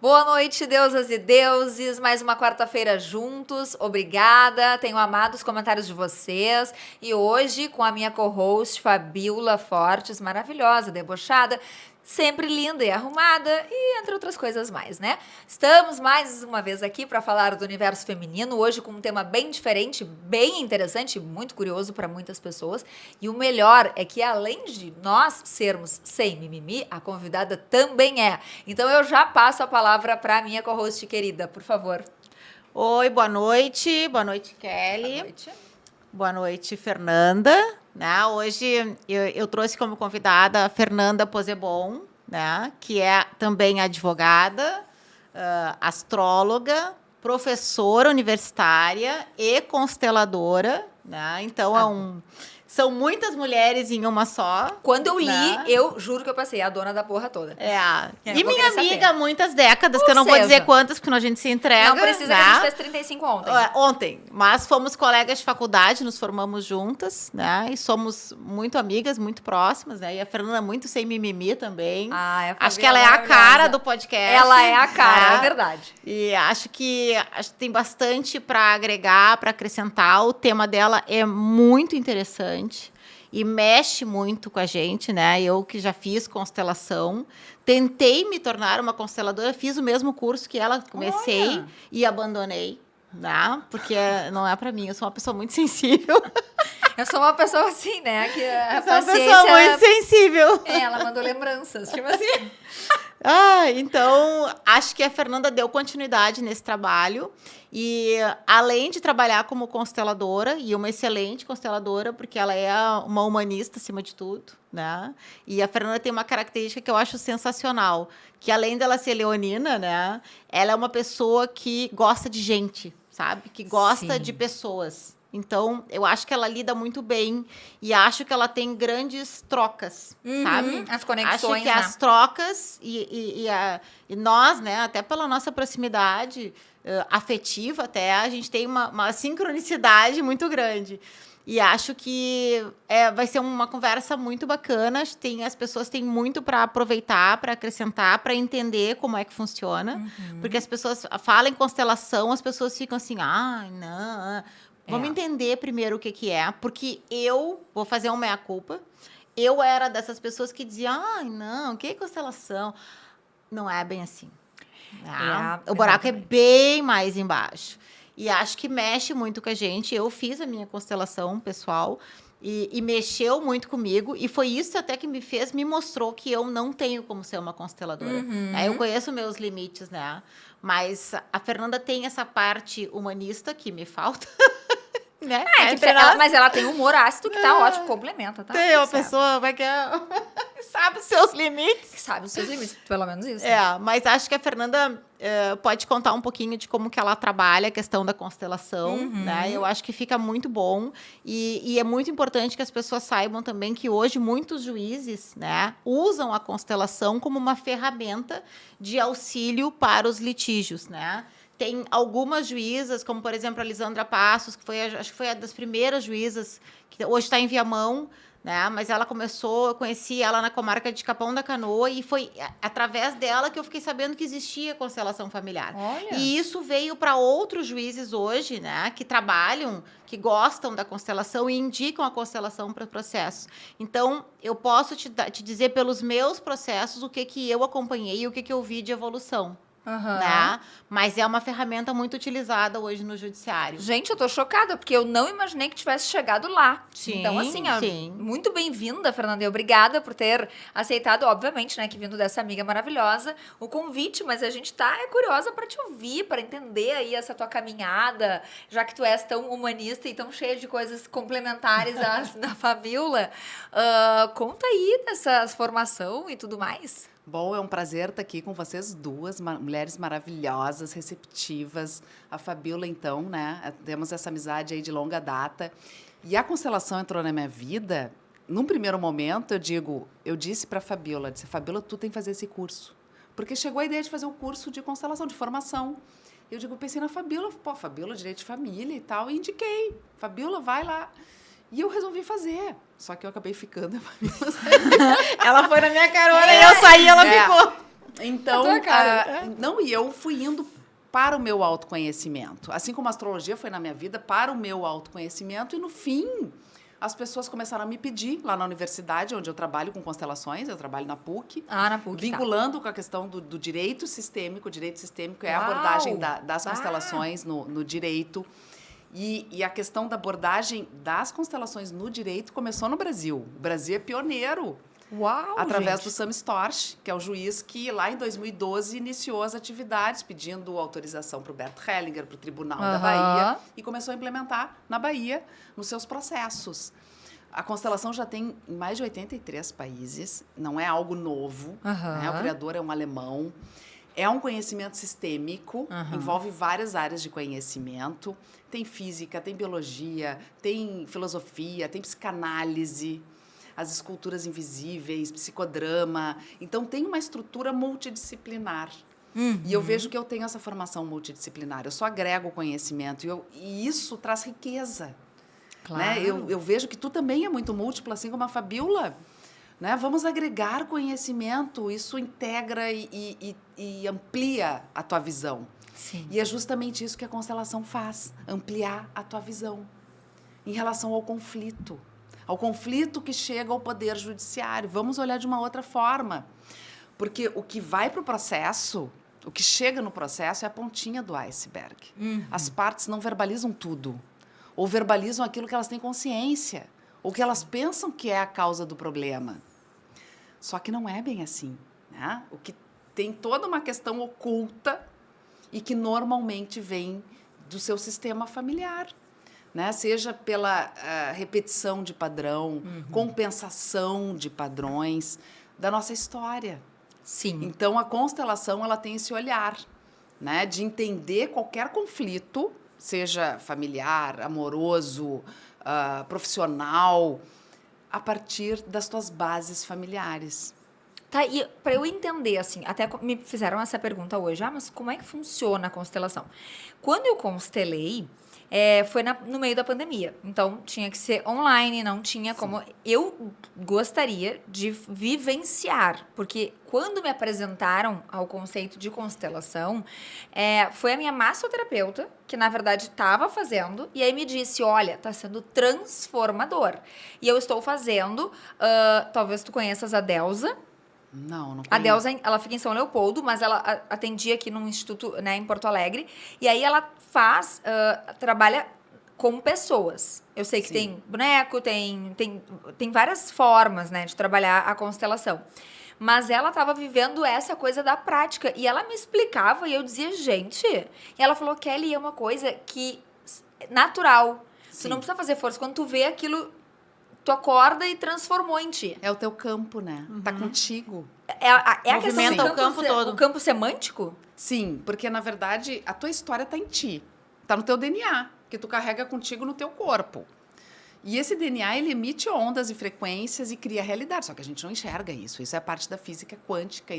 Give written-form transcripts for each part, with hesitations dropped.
Boa noite, deusas e deuses. Mais uma quarta-feira juntos. Obrigada. Tenho amado os comentários de vocês. E hoje, com a minha co-host, Fabiola Fortes, maravilhosa, debochada, sempre linda e arrumada, e entre outras coisas mais, né? Estamos mais uma vez aqui para falar do universo feminino, hoje com um tema bem diferente, bem interessante, muito curioso para muitas pessoas. E o melhor é que, além de nós sermos sem mimimi, a convidada também é. Então eu já passo a palavra para a minha co-host querida, por favor. Oi, boa noite. Boa noite, Kelly. Boa noite. Boa noite, Fernanda. Né? Hoje eu trouxe como convidada a Fernanda Possebon, né? Que é também advogada, astróloga, professora universitária e consteladora. Né? Então, são muitas mulheres em uma só. Quando eu li, né? Eu juro que eu passei a dona da porra toda. E minha amiga há muitas décadas, que eu não vou dizer quantas, porque a gente se entrega. Não precisa, né? Que a gente fez 35 ontem. Ontem, mas fomos colegas de faculdade, nos formamos juntas, né? E somos muito amigas, muito próximas, né? E a Fernanda é muito sem mimimi também. Acho que ela é a cara do podcast. Ela é a cara, é verdade. E acho que tem bastante para agregar, para acrescentar. O tema dela é muito interessante e mexe muito com a gente, né? Eu que já fiz constelação, tentei me tornar uma consteladora, fiz o mesmo curso que ela, comecei e abandonei, né? Porque não é para mim, eu sou uma pessoa muito sensível. Eu sou uma pessoa assim, né? Que a sou uma pessoa muito sensível. Ela mandou lembranças, tipo assim. Então, acho que a Fernanda deu continuidade nesse trabalho. E além de trabalhar como consteladora, e uma excelente consteladora, porque ela é uma humanista acima de tudo, né? E a Fernanda tem uma característica que eu acho sensacional, que além dela ser leonina, né? Ela é uma pessoa que gosta de gente, sabe? Que gosta de pessoas. Então, eu acho que ela lida muito bem e acho que ela tem grandes trocas, sabe? As conexões, acho que as trocas e nós, né, até pela nossa proximidade afetiva até, a gente tem uma sincronicidade muito grande. E acho que vai ser uma conversa muito bacana. As pessoas têm muito para aproveitar, para acrescentar, para entender como é que funciona. Porque as pessoas falam em constelação, as pessoas ficam assim, não... Vamos entender primeiro o que é, porque eu vou fazer uma meia-culpa. Eu era dessas pessoas que diziam, não, que constelação? Não é bem assim. O buraco é bem mais embaixo. E acho que mexe muito com a gente. Eu fiz a minha constelação pessoal e mexeu muito comigo. E foi isso até que me mostrou que eu não tenho como ser uma consteladora. Eu conheço meus limites, né? Mas a Fernanda tem essa parte humanista que me falta. Né? Mas ela tem um humor ácido que tá ótimo, complementa, tá? Tem uma pessoa que sabe os seus limites. Sabe os seus limites, pelo menos isso. Mas acho que a Fernanda pode contar um pouquinho de como que ela trabalha a questão da constelação, né? Eu acho que fica muito bom e é muito importante que as pessoas saibam também que hoje muitos juízes, né, usam a constelação como uma ferramenta de auxílio para os litígios, né? Tem algumas juízas, como, por exemplo, a Lisandra Passos, que acho que foi uma das primeiras juízas, que hoje está em Viamão, né? Mas ela eu conheci ela na comarca de Capão da Canoa, e foi através dela que eu fiquei sabendo que existia constelação familiar. Olha. E isso veio para outros juízes hoje, né? Que trabalham, que gostam da constelação e indicam a constelação para processos. Então, eu posso te dizer pelos meus processos o que eu acompanhei e o que eu vi de evolução. Né? Mas é uma ferramenta muito utilizada hoje no judiciário. Gente, eu tô chocada, porque eu não imaginei que tivesse chegado lá. Sim, então, assim, muito bem-vinda, Fernanda, e obrigada por ter aceitado, obviamente, né, que vindo dessa amiga maravilhosa, o convite, mas a gente tá curiosa para te ouvir, para entender aí essa tua caminhada, já que tu és tão humanista e tão cheia de coisas complementares da Fabiola. Conta aí dessa formação e tudo mais. Bom, é um prazer estar aqui com vocês duas, mulheres maravilhosas, receptivas. A Fabiola, então, né? Temos essa amizade aí de longa data. E a constelação entrou na minha vida. Num primeiro momento, eu disse para a Fabiola, Fabiola, tu tem que fazer esse curso. Porque chegou a ideia de fazer um curso de constelação, de formação. Eu pensei na Fabiola, Fabiola, direito de família e tal, e indiquei. Fabiola, vai lá. E eu resolvi fazer. Só que eu acabei ficando. Ela foi na minha carona e eu saí, ela ficou. Então, tua cara. não, e eu fui indo para o meu autoconhecimento. Assim como a astrologia foi na minha vida, para o meu autoconhecimento. E, no fim, as pessoas começaram a me pedir, lá na universidade, onde eu trabalho com constelações, eu trabalho na PUC, Na PUC, vinculando com a questão do direito sistêmico. O direito sistêmico é a Uau! abordagem das constelações no direito. E a questão da abordagem das constelações no direito começou no Brasil. O Brasil é pioneiro. Uau, Através gente. do Sam Storch, que é o juiz que lá em 2012 iniciou as atividades, pedindo autorização para o Bert Hellinger, para o Tribunal da Bahia, e começou a implementar na Bahia, nos seus processos. A constelação já tem em mais de 83 países, não é algo novo, né? O criador é um alemão. É um conhecimento sistêmico, envolve várias áreas de conhecimento. Tem física, tem biologia, tem filosofia, tem psicanálise, as esculturas invisíveis, psicodrama. Então, tem uma estrutura multidisciplinar. E eu vejo que eu tenho essa formação multidisciplinar. Eu só agrego conhecimento e isso traz riqueza. Claro. Né? Eu vejo que tu também é muito múltipla, assim como a Fabíola. Né? Vamos agregar conhecimento, isso integra e amplia a tua visão. Sim. E é justamente isso que a constelação faz, ampliar a tua visão em relação ao conflito que chega ao poder judiciário. Vamos olhar de uma outra forma, porque o que vai para o processo, o que chega no processo é a pontinha do iceberg. As partes não verbalizam tudo, ou verbalizam aquilo que elas têm consciência, ou que elas pensam que é a causa do problema. Só que não é bem assim, né? O que tem toda uma questão oculta e que normalmente vem do seu sistema familiar, né? Seja pela repetição de padrão, compensação de padrões da nossa história. Sim. Então, a constelação ela tem esse olhar, né? De entender qualquer conflito, seja familiar, amoroso, profissional, a partir das tuas bases familiares. Tá, e para eu entender, assim, até me fizeram essa pergunta hoje, mas como é que funciona a constelação? Quando eu constelei, foi no meio da pandemia, então tinha que ser online, não tinha como... Eu gostaria de vivenciar, porque quando me apresentaram ao conceito de constelação, foi a minha massoterapeuta, que na verdade estava fazendo, e aí me disse, olha, está sendo transformador. E eu estou fazendo, talvez tu conheças a Delza. Não A Delza, ela fica em São Leopoldo, mas ela atendia aqui num instituto, né, em Porto Alegre. E aí ela trabalha com pessoas. Eu sei que tem boneco, tem várias formas, né, de trabalhar a constelação. Mas ela estava vivendo essa coisa da prática. E ela me explicava e eu dizia, gente... E ela falou, Kelly, é uma coisa que... natural. Você não precisa fazer força. Quando tu vê aquilo... Tu acorda e transformou em ti. É o teu campo, né? Tá contigo. É a questão Movimenta do o campo todo. O campo semântico? Sim, porque, na verdade, a tua história tá em ti. Tá no teu DNA, que tu carrega contigo no teu corpo. E esse DNA, ele emite ondas e frequências e cria realidade. Só que a gente não enxerga isso. Isso é parte da física quântica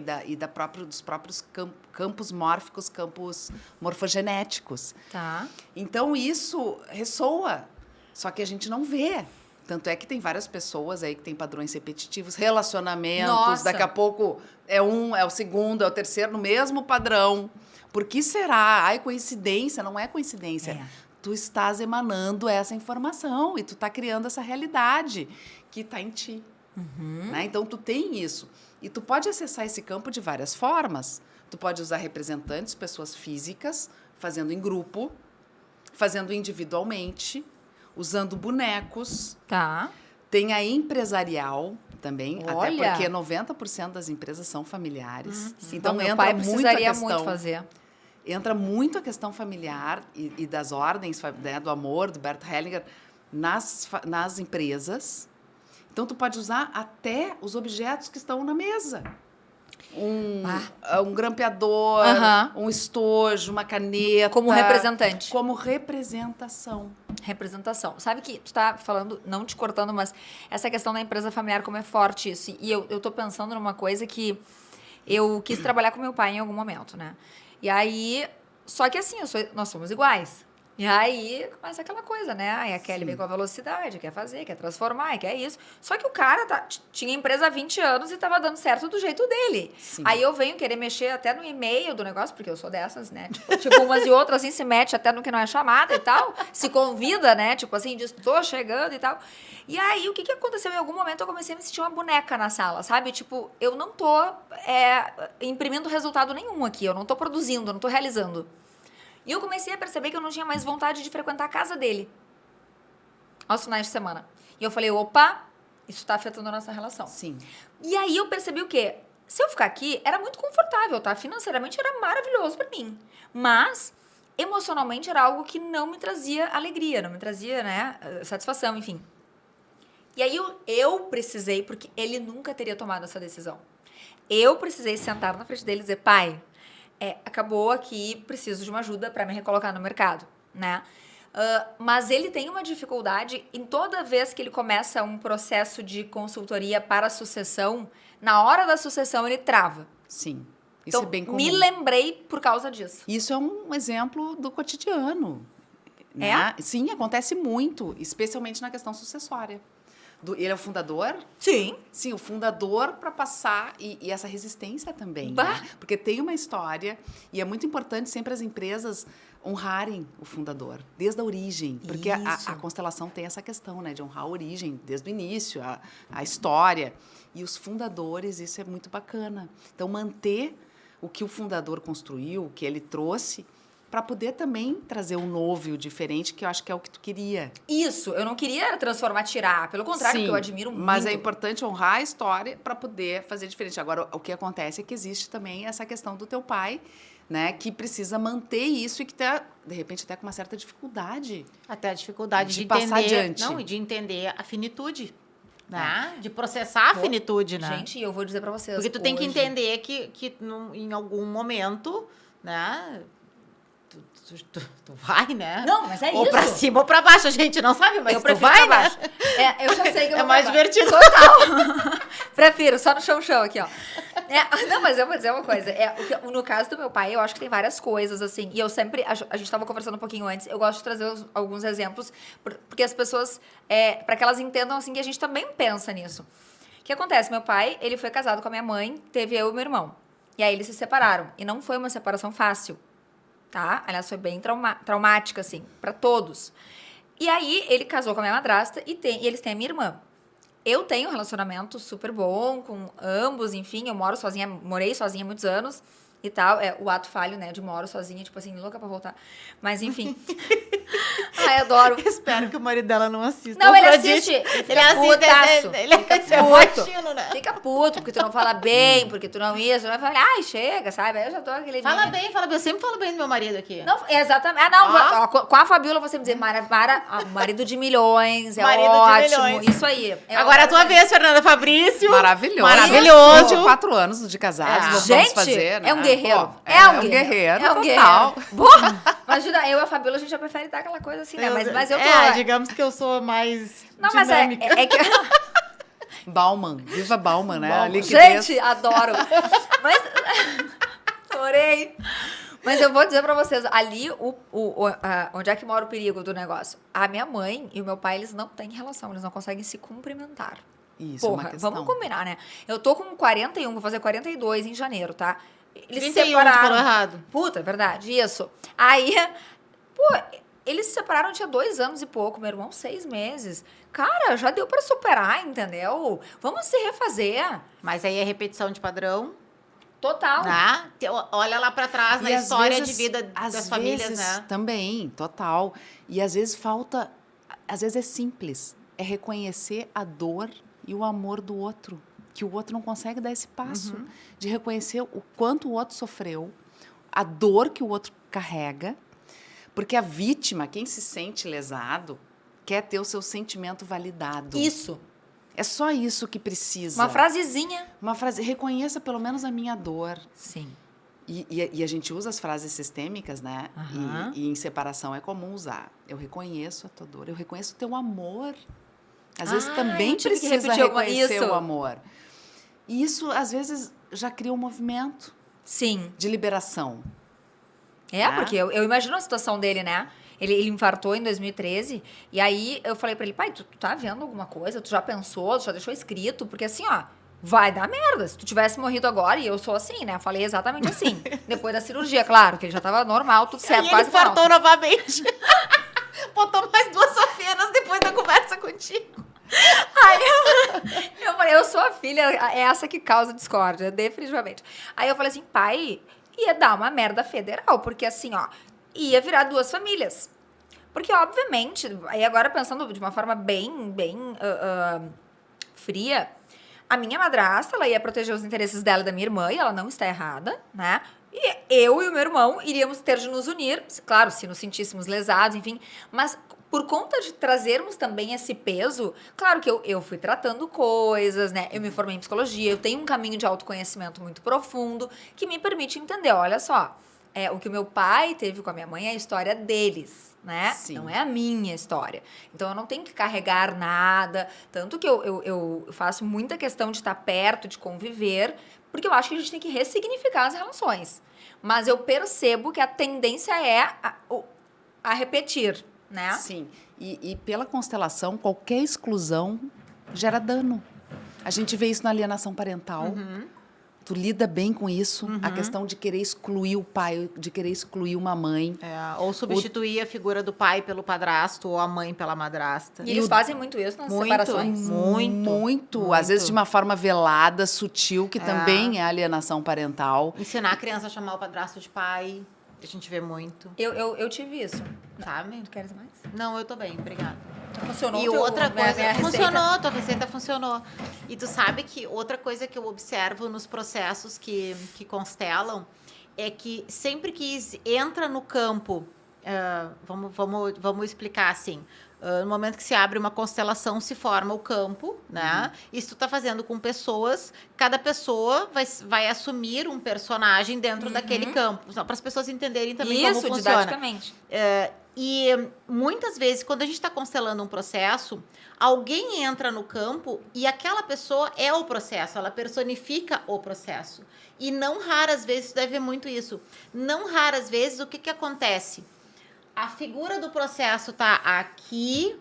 dos próprios campos mórficos, campos morfogenéticos. Tá. Então, isso ressoa. Só que a gente não vê. Tanto é que tem várias pessoas aí que têm padrões repetitivos, relacionamentos, Nossa. daqui a pouco é o segundo, é o terceiro, no mesmo padrão. Por que será? Ai, coincidência, não é coincidência. Tu estás emanando essa informação e tu está criando essa realidade que está em ti. Né? Então, tu tem isso. E tu pode acessar esse campo de várias formas. Tu pode usar representantes, pessoas físicas, fazendo em grupo, fazendo individualmente, usando bonecos. Tá. Tem a empresarial também, Olha. até porque 90% das empresas são familiares. Então, meu entra pai muito a precisaria questão, muito fazer. Entra muito a questão familiar e das ordens, né, do amor, do Bert Hellinger, nas empresas. Então, tu pode usar até os objetos que estão na mesa. Um grampeador, um estojo, uma caneta. Como representante. Como representação. Representação. Sabe que tu tá falando, não te cortando, mas essa questão da empresa familiar, como é forte isso. E eu tô pensando numa coisa que eu quis trabalhar com meu pai em algum momento, né? E aí, só que assim, nós somos iguais. E aí começa aquela coisa, né? Aí a Kelly vem com a velocidade, quer fazer, quer transformar, quer isso. Só que o cara tinha empresa há 20 anos e tava dando certo do jeito dele. Sim. Aí eu venho querer mexer até no e-mail do negócio, porque eu sou dessas, né? Tipo, umas e outras assim, se mete até no que não é chamada e tal. Se convida, né? Tipo assim, diz, tô chegando e tal. E aí, o que aconteceu? Em algum momento eu comecei a me sentir uma boneca na sala, sabe? Tipo, eu não tô imprimindo resultado nenhum aqui. Eu não tô produzindo, eu não tô realizando. E eu comecei a perceber que eu não tinha mais vontade de frequentar a casa dele aos finais de semana. E eu falei, opa, isso tá afetando a nossa relação. Sim. E aí eu percebi o quê? Se eu ficar aqui, era muito confortável, tá? Financeiramente era maravilhoso pra mim. Mas, emocionalmente, era algo que não me trazia alegria, não me trazia, né, satisfação, enfim. E aí eu precisei, porque ele nunca teria tomado essa decisão. Eu precisei sentar na frente dele e dizer, pai, acabou aqui, preciso de uma ajuda para me recolocar no mercado, né? Mas ele tem uma dificuldade em toda vez que ele começa um processo de consultoria para a sucessão, na hora da sucessão ele trava. Sim. Isso Então, é bem comum. me lembrei por causa disso. Isso é um exemplo do cotidiano. Né? Sim, acontece muito, especialmente na questão sucessória. Ele é o fundador? Sim. Sim, o fundador para passar e essa resistência também, Bah. né? Porque tem uma história e é muito importante sempre as empresas honrarem o fundador, desde a origem. Porque a constelação tem essa questão, né? De honrar a origem, desde o início, a história. E os fundadores, isso é muito bacana. Então, manter o que o fundador construiu, o que ele trouxe, para poder também trazer um novo e o diferente, que eu acho que é o que tu queria. Isso, eu não queria transformar, tirar. Pelo contrário, Sim, que eu admiro muito. mas é importante honrar a história para poder fazer diferente. Agora, o que acontece é que existe também essa questão do teu pai, né, que precisa manter isso e que tá, de repente, até com uma certa dificuldade. Até a dificuldade De de passar entender, adiante. não, e de entender a finitude, né? De processar a finitude, né? Gente, eu vou dizer pra vocês. Porque tu tem que hoje- entender que em algum momento, né? Tu vai, né? Não, mas é ou isso. pra cima ou pra baixo, a gente não sabe, mas eu tu prefiro vai, pra né? baixo. Eu já sei que eu É vou mais pra baixo. divertido. Total. Prefiro, só no chão aqui, ó. Não, mas eu vou dizer uma coisa. No caso do meu pai, eu acho que tem várias coisas, assim. E eu sempre... A gente tava conversando um pouquinho antes. Eu gosto de trazer alguns exemplos, porque as pessoas... para que elas entendam, assim, que a gente também pensa nisso. O que acontece? Meu pai, ele foi casado com a minha mãe, teve eu e meu irmão. E aí eles se separaram. E não foi uma separação fácil. Tá? Aliás, foi bem traumática, assim, pra todos. E aí, ele casou com a minha madrasta e eles têm a minha irmã. Eu tenho um relacionamento super bom com ambos, enfim, eu morei sozinha há muitos anos e tal. O ato falho, né, de moro sozinha, tipo assim, louca pra voltar. Mas, enfim. Ai, adoro. Espero que o marido dela não assista. Não, O ele Prodígio, assiste. Ele Ele fica assiste, putaço. ele Fica é puto. latino, né? Fica puto, porque tu não fala bem, porque tu não isso. Vai falar, ai, chega, sabe? Aí eu já tô aquele... Fala bem. Eu sempre falo bem do meu marido aqui. Não, exatamente. Ó, com a Fabiola você me dizer, marido de milhões, é Marido de ótimo. milhões. Isso aí. Agora a tua vez, Fernanda Fabrício. Maravilhoso. Maravilhoso. 4 anos de casados, nós Gente, vamos fazer, né? é um guerreiro. Pô, É um guerreiro, É um total. guerreiro. Porra, imagina, eu e a Fabiola, a gente já prefere dar aquela coisa assim, né? Mas eu tô... digamos que eu sou mais Não, mas dinâmica. é que... Bauman, viva Bauman, né? Bauman. A liquidez. Gente, adoro. Mas... Adorei. Mas eu vou dizer pra vocês, ali, onde é que mora o perigo do negócio? A minha mãe e o meu pai, eles não têm relação, eles não conseguem se cumprimentar. Isso, é uma Porra, questão. vamos combinar, né? Eu tô com 41, vou fazer 42 em janeiro, tá? Eles se 31, tu separaram. falou errado. Puta, é verdade, isso. Aí, pô, eles se separaram tinha 2 anos e pouco, meu irmão 6 meses. Cara, já deu pra superar, entendeu? Vamos se refazer. Mas aí é repetição de padrão, Total. né? Olha lá pra trás na E às história vezes- de vida às das famílias, vezes, né? Também, total. E às vezes falta, às vezes é simples, é reconhecer a dor e o amor do outro, que o outro não consegue dar esse passo, de reconhecer o quanto o outro sofreu, a dor que o outro carrega, porque a vítima, quem se sente lesado, quer ter o seu sentimento validado. Isso. É só isso que precisa. Uma frasezinha. Uma frase, reconheça pelo menos a minha dor. Sim. E a gente usa as frases sistêmicas, né? Aham. E em separação é comum usar. Eu reconheço a tua dor, eu reconheço o teu amor. Às vezes também eu tive que precisa repetir reconhecer isso. o amor. E isso, às vezes, já cria um movimento Sim. de liberação. É, Né? porque eu imagino a situação dele, né? Ele infartou em 2013. E aí eu falei pra ele, pai, tu tá vendo alguma coisa? Tu já pensou? Tu já deixou escrito? Porque assim, ó, vai dar merda. Se tu tivesse morrido agora, e eu sou assim, né? Eu falei exatamente assim. Depois da cirurgia, claro, que ele já tava normal, tudo certo, E ele quase infartou normal. novamente. Botou mais 2 Sofianas depois da conversa contigo. Eu falei, eu sou a filha, é essa que causa discórdia, definitivamente. Aí eu falei assim, pai, ia dar uma merda federal, porque assim, ó, ia virar 2 famílias. Porque, obviamente, aí agora pensando de uma forma bem fria, a minha madrasta, ela ia proteger os interesses dela e da minha irmã, e ela não está errada, né? E eu e o meu irmão iríamos ter de nos unir, claro, se nos sentíssemos lesados, enfim, mas por conta de trazermos também esse peso, claro que eu fui tratando coisas, né? Eu me formei em psicologia, eu tenho um caminho de autoconhecimento muito profundo que me permite entender, olha só, o que o meu pai teve com a minha mãe é a história deles, né? Sim. Não é a minha história. Então, eu não tenho que carregar nada. Tanto que eu faço muita questão de estar perto, de conviver, porque eu acho que a gente tem que ressignificar as relações. Mas eu percebo que a tendência é a repetir, né? Sim. E pela constelação, qualquer exclusão gera dano. A gente vê isso na alienação parental. Tu lida bem com isso, a questão de querer excluir o pai, de querer excluir uma mãe. Ou substituir a figura do pai pelo padrasto ou a mãe pela madrasta. E eles fazem muito isso nas separações. Muito. Às vezes de uma forma velada, sutil, que também é alienação parental. Ensinar a criança a chamar o padrasto de pai, a gente vê muito. Eu tive isso. Sabe? Tu queres mais? Não, eu tô bem, obrigada. Funcionou E outra coisa, minha receita? funcionou, tua receita funcionou. E tu sabe que outra coisa que eu observo nos processos que constelam é que sempre que entra no campo, vamos explicar assim, no momento que se abre uma constelação, se forma o campo, né? Isso tu tá fazendo com pessoas, cada pessoa vai assumir um personagem dentro daquele campo, para as pessoas entenderem também como funciona. Didaticamente. E muitas vezes, quando a gente está constelando um processo, alguém entra no campo e aquela pessoa é o processo, ela personifica o processo. E não raras vezes, tu deve ver muito isso, não raras vezes o que acontece? A figura do processo tá aqui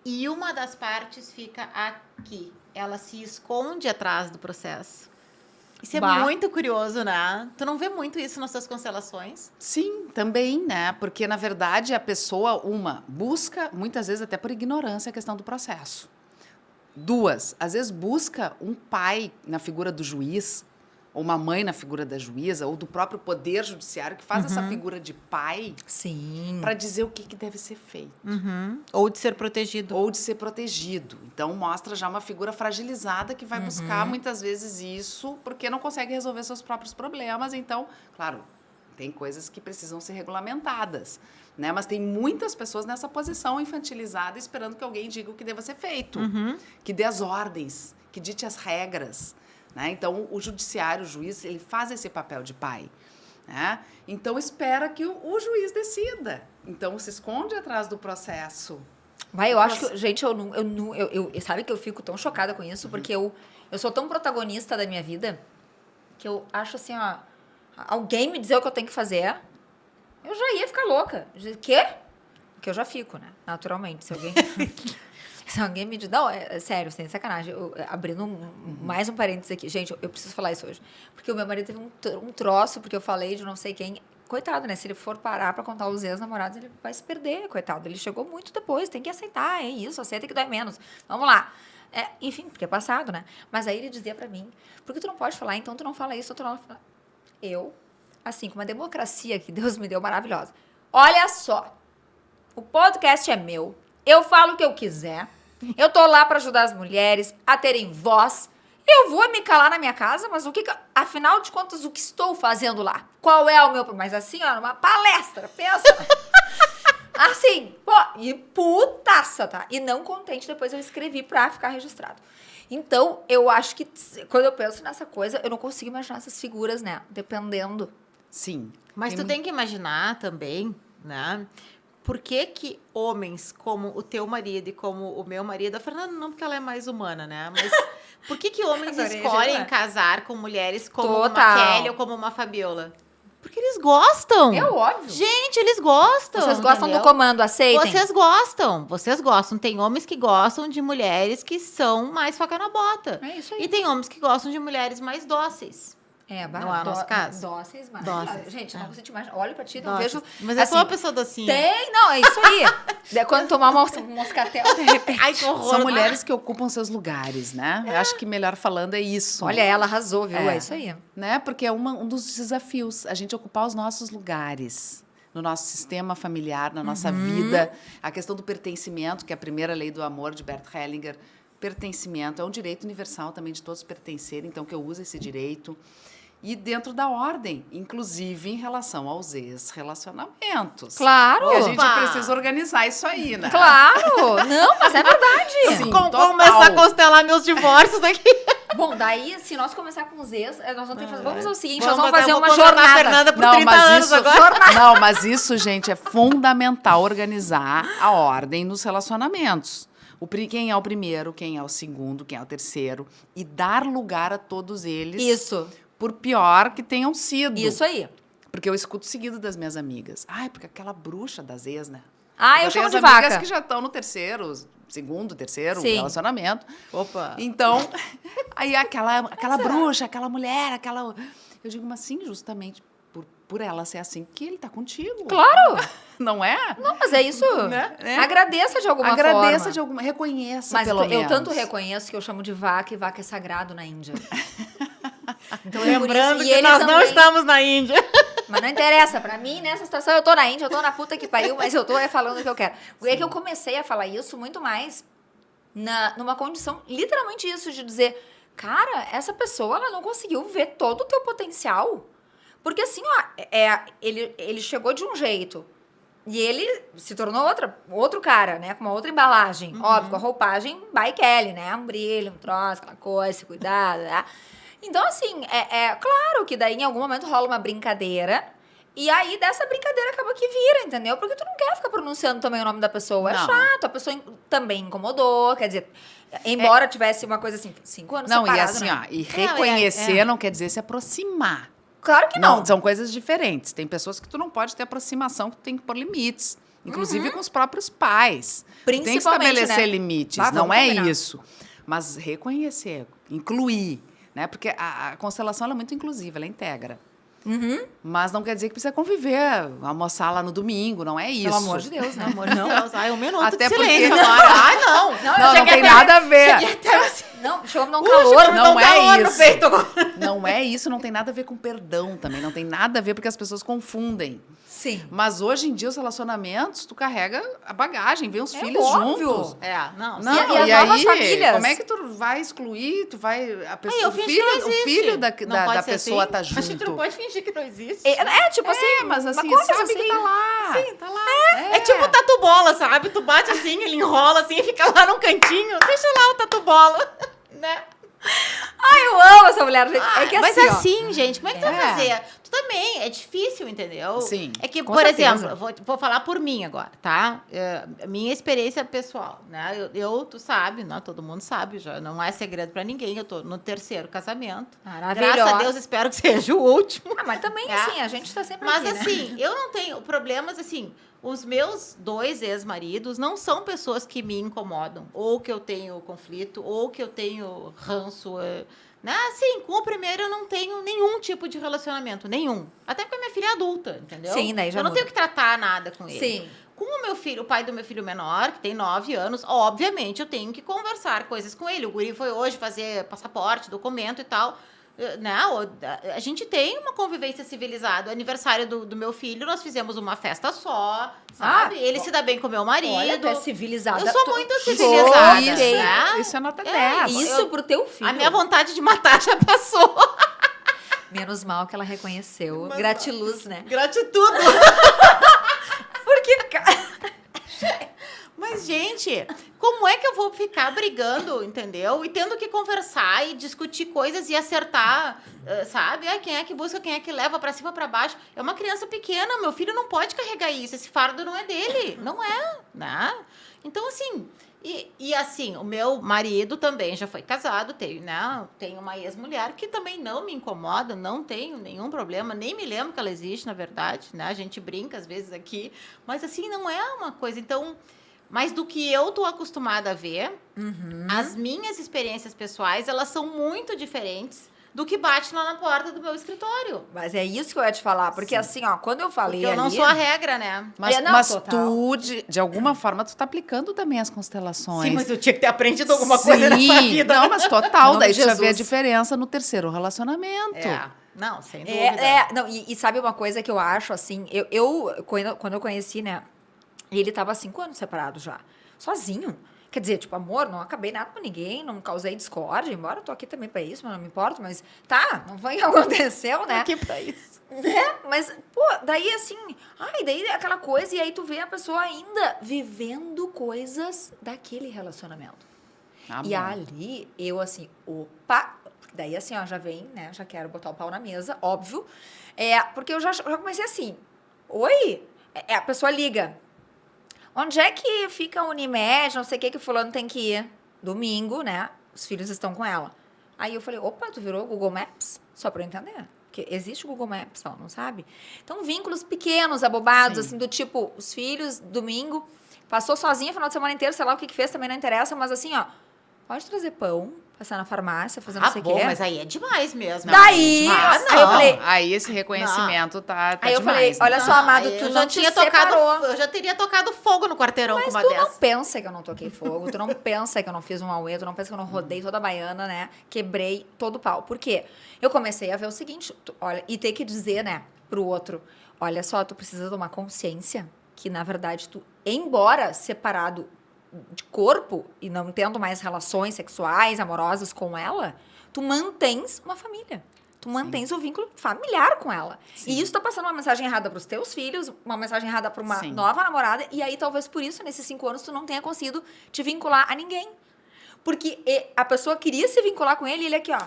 e uma das partes fica aqui. Ela se esconde atrás do processo. Isso é muito curioso, né? Tu não vê muito isso nas tuas constelações? Sim, também, né? Porque, na verdade, a pessoa, busca, muitas vezes até por ignorância, a questão do processo. 2, às vezes busca um pai na figura do juiz, ou uma mãe na figura da juíza, ou do próprio poder judiciário, que faz essa figura de pai para dizer o que deve ser feito. Ou de ser protegido. Ou de ser protegido. Então, mostra já uma figura fragilizada que vai buscar, muitas vezes, isso, porque não consegue resolver seus próprios problemas. Então, claro, tem coisas que precisam ser regulamentadas, né? Mas tem muitas pessoas nessa posição infantilizada, esperando que alguém diga o que deva ser feito, que dê as ordens, que dite as regras. Né? Então, o judiciário, o juiz, ele faz esse papel de pai. Né? Então, espera que o juiz decida. Então, se esconde atrás do processo. Eu acho que, gente, sabe que eu fico tão chocada com isso, porque eu sou tão protagonista da minha vida, que eu acho assim, ó, alguém me dizer o que eu tenho que fazer, eu já ia ficar louca. Quê? Porque eu já fico, né? Naturalmente, se alguém... Se alguém me diz... Não, é sério, sem sacanagem. Abrindo mais um parênteses aqui. Gente, eu preciso falar isso hoje. Porque o meu marido teve um troço, porque eu falei de não sei quem. Coitado, né? Se ele for parar pra contar os ex-namorados, ele vai se perder, coitado. Ele chegou muito depois, tem que aceitar, é isso. Aceita que dói menos. Vamos lá. Enfim, porque é passado, né? Mas aí ele dizia pra mim, por que tu não pode falar? Então tu não fala isso, tu não fala... Eu, assim, com uma democracia que Deus me deu maravilhosa. Olha só. O podcast é meu. Eu falo o que eu quiser. Eu tô lá para ajudar as mulheres a terem voz. Eu vou me calar na minha casa, mas afinal de contas, o que estou fazendo lá? Qual é o meu... Mas assim, ó, uma palestra, pensa. Assim, pô, e putaça, tá? E não contente, depois eu escrevi pra ficar registrado. Então, eu acho que quando eu penso nessa coisa, eu não consigo imaginar essas figuras, né? Dependendo. Sim. Mas tu tem que imaginar também, né? Por que homens como o teu marido e como o meu marido... A Fernanda não, porque ela é mais humana, né? Mas por que homens escolhem casar com mulheres como uma Kelly ou como uma Fabiola? Porque eles gostam. É óbvio. Gente, eles gostam. Vocês gostam entendeu? do comando, aceitem? Vocês gostam. Tem homens que gostam de mulheres que são mais faca na bota. É isso aí. E tem homens que gostam de mulheres mais dóceis. É, Não é o nosso caso. Dóceis, mas... Dóceis. Gente, não consigo mais. Olho pra ti, não Dóceis. vejo... Mas eu assim, sou uma pessoa docinha. Não, é isso aí. Daí quando tomar um moscatel, de repente... Ai, que horror. São mulheres que ocupam seus lugares, né? Eu acho que melhor falando é isso. Olha, ela arrasou, viu? É isso aí. Né? Porque é um dos desafios, a gente ocupar os nossos lugares no nosso sistema familiar, na nossa vida. A questão do pertencimento, que é a primeira lei do amor de Bert Hellinger. Pertencimento é um direito universal também de todos pertencerem, então que eu use esse direito. E dentro da ordem, inclusive em relação aos ex-relacionamentos. Claro. Que a gente Opa! precisa organizar isso aí, né? Claro. Não, mas é verdade. Sim, Como total. começar a constelar meus divórcios aqui. Bom, daí, se nós começar com os ex, nós vamos ter que fazer... Vamos fazer o seguinte, Vamos nós vamos fazer eu uma vou contratar jornada. a Fernanda por Não, 30 mas anos isso, agora. não, mas isso, gente, é fundamental organizar a ordem nos relacionamentos. Quem é o primeiro, quem é o segundo, quem é o terceiro. E dar lugar a todos eles. Isso. Por pior que tenham sido. Isso aí. Porque eu escuto seguido das minhas amigas. Ai, porque aquela bruxa das ex, né? Ah, eu tenho chamo as de amigas vaca. que já estão no terceiro, segundo, terceiro Sim. relacionamento. Opa. Então, aí aquela bruxa, aquela mulher, aquela... Eu digo, mas sim, justamente por ela ser assim, que ele tá contigo. Claro. Não é? Não, mas é isso. Né? É. Agradeça de alguma forma. Agradeça de alguma... Reconheça, Mas pelo eu menos. tanto reconheço que eu chamo de vaca e vaca é sagrado na Índia. Então, Lembrando e que ele nós não também. estamos na Índia. Mas não interessa, pra mim, nessa situação, eu tô na Índia, eu tô na puta que pariu, mas eu tô falando o que eu quero. É que eu comecei a falar isso muito mais numa condição, literalmente isso, de dizer, cara, essa pessoa, ela não conseguiu ver todo o teu potencial. Porque assim, ó, ele chegou de um jeito e ele se tornou outro cara, né? Com uma outra embalagem. Óbvio, com a roupagem by Kelly, né? Um brilho, um troço, aquela coisa, esse cuidado, né? Então, assim, claro que daí em algum momento rola uma brincadeira. E aí, dessa brincadeira acaba que vira, entendeu? Porque tu não quer ficar pronunciando também o nome da pessoa. É Não. chato, a pessoa também incomodou. Quer dizer, embora tivesse uma coisa assim, 5 anos Não, e separado, assim, né? ó, e reconhecer não quer dizer se aproximar. Claro que não. São coisas diferentes. Tem pessoas que tu não pode ter aproximação, que tu tem que pôr limites. Inclusive com os próprios pais. Tu tem que Principalmente, estabelecer né? limites. Bah, Não vamos é combinar. isso. Mas reconhecer, incluir. Né? Porque a constelação ela é muito inclusiva, ela integra. Mas não quer dizer que precisa conviver, almoçar lá no domingo, não é isso. Pelo amor de Deus, né? Pelo amor de Deus. Ai, um minuto Até de porque- silêncio agora. Ai, não. Não tem nada a ver. Não, chegou a me dar um calor. não é calor no isso. peito agora. Não é isso, não tem nada a ver com perdão também. Não tem nada a ver porque as pessoas confundem. Sim. Mas hoje em dia, os relacionamentos, tu carrega a bagagem, vem os É filhos óbvio. juntos. Não. Não, E as novas aí, famílias? como é que tu vai excluir? Tu vai... A pessoa, Eu o fingi filho, que não o existe. filho da Não pode ser pessoa assim? tá Acho que tu não junto. pode fingir que não existe. Tipo assim, Mas assim, uma coisa sabe que assim. tá lá. Sim, tá lá. É tipo tatu bola, sabe? Tu bate assim, ele enrola assim e fica lá num cantinho. Deixa lá o tatu bola, né? Ai, eu amo essa mulher, gente. É que Mas assim, ó, assim, gente, como é que tu vai É. fazer? Tu também, é difícil, entendeu? Sim, É que, com por certeza. exemplo, vou falar por mim agora, tá? Minha experiência pessoal, né? Tu sabe, né? Todo mundo sabe, já não é segredo pra ninguém. Eu tô no 3º casamento. Maravilhosa. Graças a Deus, espero que seja o último. Ah, mas também, É. assim, a gente tá sempre Mas aqui, né? assim, eu não tenho problemas, assim, os meus 2 ex-maridos não são pessoas que me incomodam, ou que eu tenho conflito, ou que eu tenho ranço, né? Assim, com o primeiro eu não tenho nenhum tipo de relacionamento, nenhum. Até porque a minha filha é adulta, entendeu? Sim, daí já eu não muda. tenho que tratar nada com ele. Sim. Com o meu filho, o pai do meu filho menor, que tem 9 anos, obviamente eu tenho que conversar coisas com ele. O guri foi hoje fazer passaporte, documento e tal. Não, a gente tem uma convivência civilizada. O aniversário do meu filho, nós fizemos uma festa só, sabe? Ele se dá bem com o meu marido. Olha, tu é civilizada. Eu sou Tu- muito Show, civilizada, isso, né? Isso é nota É, 10. Isso pro teu filho. A minha vontade de matar já passou. Menos mal que ela reconheceu. Mas- Gratiluz, né? Gratitude. Porque, cara... Mas, gente, como é que eu vou ficar brigando, entendeu? E tendo que conversar e discutir coisas e acertar, sabe? Quem é que busca, quem é que leva pra cima, pra baixo. É uma criança pequena, meu filho não pode carregar isso. Esse fardo não é dele, não é, né? Então, assim, E assim, o meu marido também já foi casado, tem uma ex-mulher que também não me incomoda, não tenho nenhum problema, nem me lembro que ela existe, na verdade, né? A gente brinca às vezes aqui, mas assim, não é uma coisa, então... Mas do que eu tô acostumada a ver, as minhas experiências pessoais, elas são muito diferentes do que bate lá na porta do meu escritório. Mas é isso que eu ia te falar, porque assim, ó, quando eu falei Porque eu não ali- sou a regra, né? Mas total. tu, de alguma forma, tu tá aplicando também as constelações. Sim, mas eu tinha que ter aprendido alguma coisa nessa vida. Não, mas Em total. nome Daí de tu já vê a Jesus. diferença no terceiro relacionamento. Não, sem dúvida. Não, e sabe uma coisa que eu acho, assim, quando eu conheci, né, ele tava há 5 anos separado já, sozinho. Quer dizer, tipo, amor, não acabei nada com ninguém, não causei discórdia, embora eu tô aqui também pra isso, mas não me importo, mas tá, não foi o que aconteceu, né? Aqui pra isso. Né? Mas, pô, daí assim, daí aquela coisa, e aí tu vê a pessoa ainda vivendo coisas daquele relacionamento. E bom. ali, eu assim, opa, daí assim, ó, já vem, né, já quero botar o pau na mesa, óbvio, porque eu já comecei assim, oi, a pessoa liga, onde é que fica a Unimed, não sei o que fulano tem que ir? Domingo, né, os filhos estão com ela. Aí eu falei, opa, tu virou Google Maps? Só pra eu entender. Porque existe o Google Maps, ela não sabe? Então, vínculos pequenos, abobados, Sim. assim, do tipo, os filhos, domingo, passou sozinha o final de semana inteiro, sei lá o que fez, também não interessa, mas assim, ó, pode trazer pão, passar na farmácia, fazer não sei o Bom, quê. mas aí é demais mesmo. Daí, Mas aí eu falei, Aí esse reconhecimento tá aí eu demais, falei, olha né? só, amado, aí tu eu não já te tinha separou. eu já teria tocado fogo no quarteirão com Mas uma tu dessa. não pensa que eu não toquei fogo, tu não pensa que eu não fiz um auê, tu não pensa que eu não rodei toda a baiana, né? Quebrei todo o pau. Por quê? Eu comecei a ver o seguinte, olha, e ter que dizer, né, pro outro, olha só, tu precisa tomar consciência que, na verdade, tu, embora separado de corpo e não tendo mais relações sexuais, amorosas com ela, tu mantens uma família. Tu mantens o vínculo familiar com ela. Sim. E isso tá passando uma mensagem errada pros teus filhos, uma mensagem errada pra uma Sim. nova namorada, e aí talvez por isso, nesses 5 anos, tu não tenha conseguido te vincular a ninguém. Porque a pessoa queria se vincular com ele e ele aqui, ó,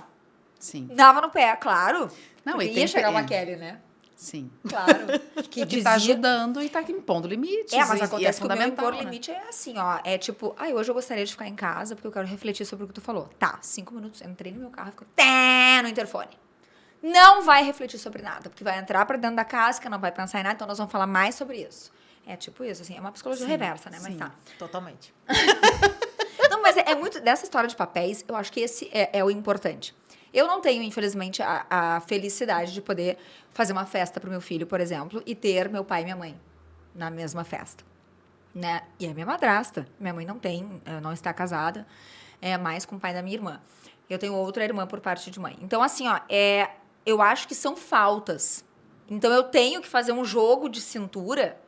Sim. dava no pé, claro. Não, Porque e tem ia chegar que- uma Kelly, né? Sim. Claro. Que Que dizia... tá ajudando e tá impondo limites. mas e acontece que o meu fundamental, impor né? limite é assim, ó. É tipo, hoje eu gostaria de ficar em casa porque eu quero refletir sobre o que tu falou. Tá, 5 minutos, entrei no meu carro, ficou no interfone. Não vai refletir sobre nada, porque vai entrar pra dentro da casca, não vai pensar em nada, então nós vamos falar mais sobre isso. É tipo isso, assim, é uma psicologia Sim, reversa, né? Mas sim. tá. Totalmente. Não, mas é muito dessa história de papéis, eu acho que esse é o importante. Eu não tenho, infelizmente, a felicidade de poder fazer uma festa pro meu filho, por exemplo, e ter meu pai e minha mãe na mesma festa, né? E é minha madrasta. Minha mãe não está casada, é mais com o pai da minha irmã. Eu tenho outra irmã por parte de mãe. Então, assim, ó, eu acho que são faltas. Então, eu tenho que fazer um jogo de cintura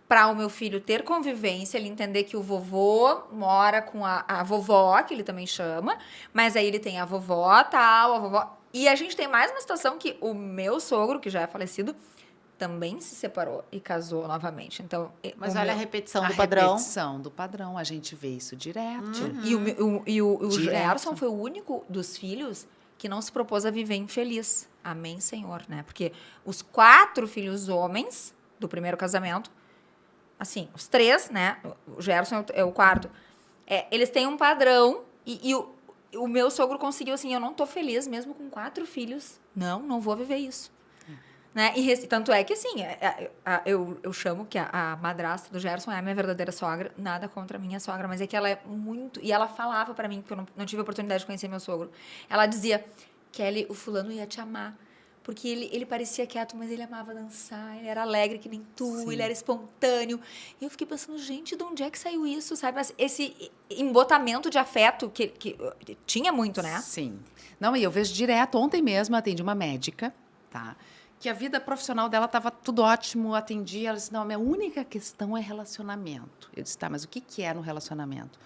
para o meu filho ter convivência, ele entender que o vovô mora com a vovó, que ele também chama, mas aí ele tem a vovó, tal, a vovó... E a gente tem mais uma situação que o meu sogro, que já é falecido, também se separou e casou novamente. Então, Mas o olha a meu- repetição A do padrão. repetição do padrão, a gente vê isso direto. E o Direto. Gerson foi o único dos filhos que não se propôs a viver infeliz. Amém, Senhor, né? Porque os 4 filhos homens do primeiro casamento, assim, os 3, né? O Gerson é o 4. Eles têm um padrão e o meu sogro conseguiu, assim, eu não tô feliz mesmo com 4 filhos. Não vou viver isso. Né? Tanto é que, assim, eu chamo que a madrasta do Gerson é a minha verdadeira sogra. Nada contra a minha sogra, mas é que ela é muito... E ela falava pra mim, porque eu não tive a oportunidade de conhecer meu sogro. Ela dizia, Kelly, o fulano ia te amar. Porque ele parecia quieto, mas ele amava dançar. Ele era alegre que nem tu, Sim. ele era espontâneo. E eu fiquei pensando, gente, de onde é que saiu isso, sabe? Mas esse embotamento de afeto que tinha muito, né? Sim. Não, e eu vejo direto. Ontem mesmo eu atendi uma médica, tá? Que a vida profissional dela estava tudo ótimo, atendi. Ela disse, não, a minha única questão é relacionamento. Eu disse, tá, mas o que é no relacionamento?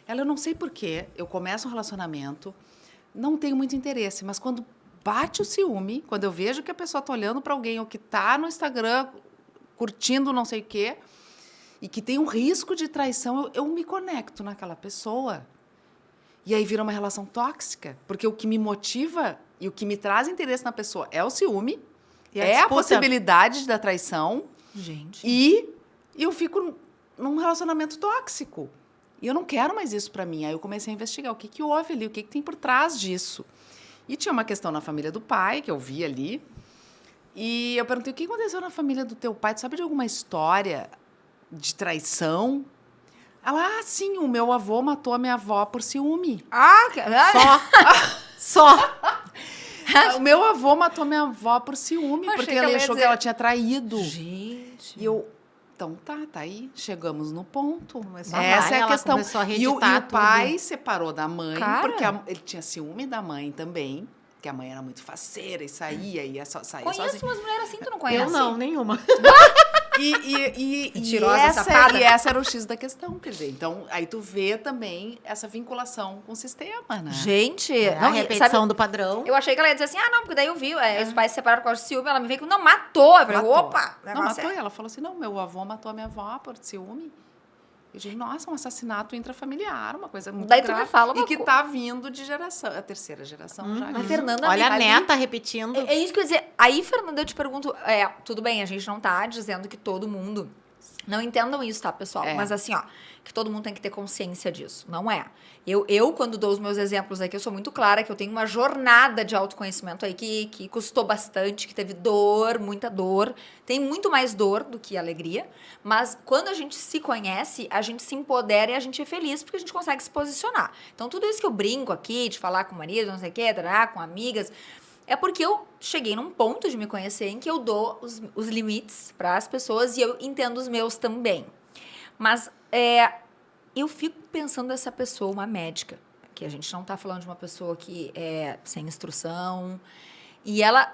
Ela, eu não sei porquê, eu começo um relacionamento, não tenho muito interesse, mas quando bate o ciúme, quando eu vejo que a pessoa está olhando para alguém ou que está no Instagram curtindo não sei o quê, e que tem um risco de traição, eu me conecto naquela pessoa. E aí vira uma relação tóxica, porque o que me motiva e o que me traz interesse na pessoa é o ciúme, E a é a disputa. possibilidade da traição, Gente. e eu fico num relacionamento tóxico. E eu não quero mais isso para mim. Aí eu comecei a investigar o que houve ali, o que tem por trás disso. E tinha uma questão na família do pai, que eu vi ali. E eu perguntei, o que aconteceu na família do teu pai? Tu sabe de alguma história de traição? Ela, sim, o meu avô matou a minha avó por ciúme. Só. O meu avô matou minha avó por ciúme, Eu achei porque que ele ela ia achou que dizer- ela tinha traído. Gente. E eu, então tá aí, chegamos no ponto. Começou a Essa falar, é a ela questão. começou a E o reeditar pai separou da mãe, Cara. porque ele tinha ciúme da mãe também, que a mãe era muito faceira e saía saía Conheço sozinha. umas mulheres assim, tu não conhece? Eu não, nenhuma. E Mentirosa, safada. essa era o X da questão, quer dizer, então aí tu vê também essa vinculação com o sistema, né? Gente, A não, repetição sabe, do padrão. eu achei que ela ia dizer assim, não, porque daí eu vi, os pais se separaram por causa de ciúme, ela me veio com, não, matou. Eu falei, Matou. opa, o Não, negócio matou. é- Ela falou assim, não, meu avô matou a minha avó por ciúme. Eu digo, nossa, um assassinato intrafamiliar, uma coisa muito Daí tu me grave. fala uma E que co- tá vindo de geração, a terceira geração já. A que- Fernanda Olha a ali- neta repetindo. É isso que eu ia dizer. Aí, Fernanda, eu te pergunto, tudo bem, a gente não tá dizendo que todo mundo. Não entendam isso, tá, pessoal? É. Mas assim, ó, que todo mundo tem que ter consciência disso. Não é. Eu, quando dou os meus exemplos aqui, eu sou muito clara que eu tenho uma jornada de autoconhecimento aí que custou bastante, que teve dor, muita dor. Tem muito mais dor do que alegria. Mas quando a gente se conhece, a gente se empodera e a gente é feliz porque a gente consegue se posicionar. Então, tudo isso que eu brinco aqui, de falar com o marido, não sei o quê, com amigas, é porque eu cheguei num ponto de me conhecer em que eu dou os limites para as pessoas e eu entendo os meus também. Mas eu fico pensando nessa pessoa, uma médica, que a gente não está falando de uma pessoa que é sem instrução, e ela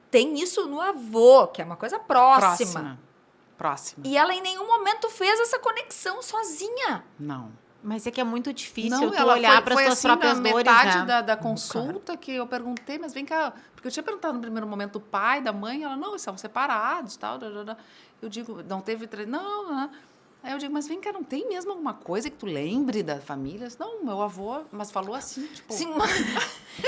tem isso no avô, que é uma coisa próxima. Próxima. E ela em nenhum momento fez essa conexão sozinha. Não. Mas é que é muito difícil Não, tu ela olhar para as foi tuas assim, próprias na dores, metade né? da consulta que eu perguntei, mas vem cá, porque eu tinha perguntado no primeiro momento do pai, da mãe, ela, não, eles são separados, tal, eu digo, não teve, não. Aí eu digo, mas vem cá, não tem mesmo alguma coisa que tu lembre da família? Não, meu avô, mas falou assim, tipo... Sim,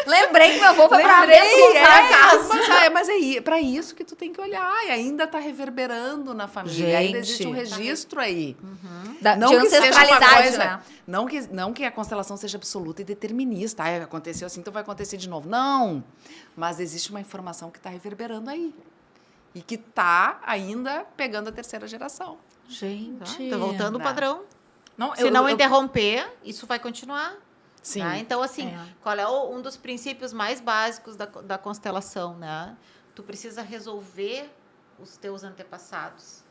lembrei que meu avô foi pra Lembrei, casa. mas é para isso que tu tem que olhar, e ainda tá reverberando na família, ainda existe um Gente. registro aí. De ancestralidade, né? Não que a constelação seja absoluta e determinista. Aconteceu assim, então vai acontecer de novo. Não. Mas existe uma informação que está reverberando aí. E que está ainda pegando a terceira geração. Gente. Tá voltando o Né? padrão. Não, Se não interromper, isso vai continuar. Sim. Né? Então, assim, É. qual é um dos princípios mais básicos da constelação, né? Tu precisa resolver os teus antepassados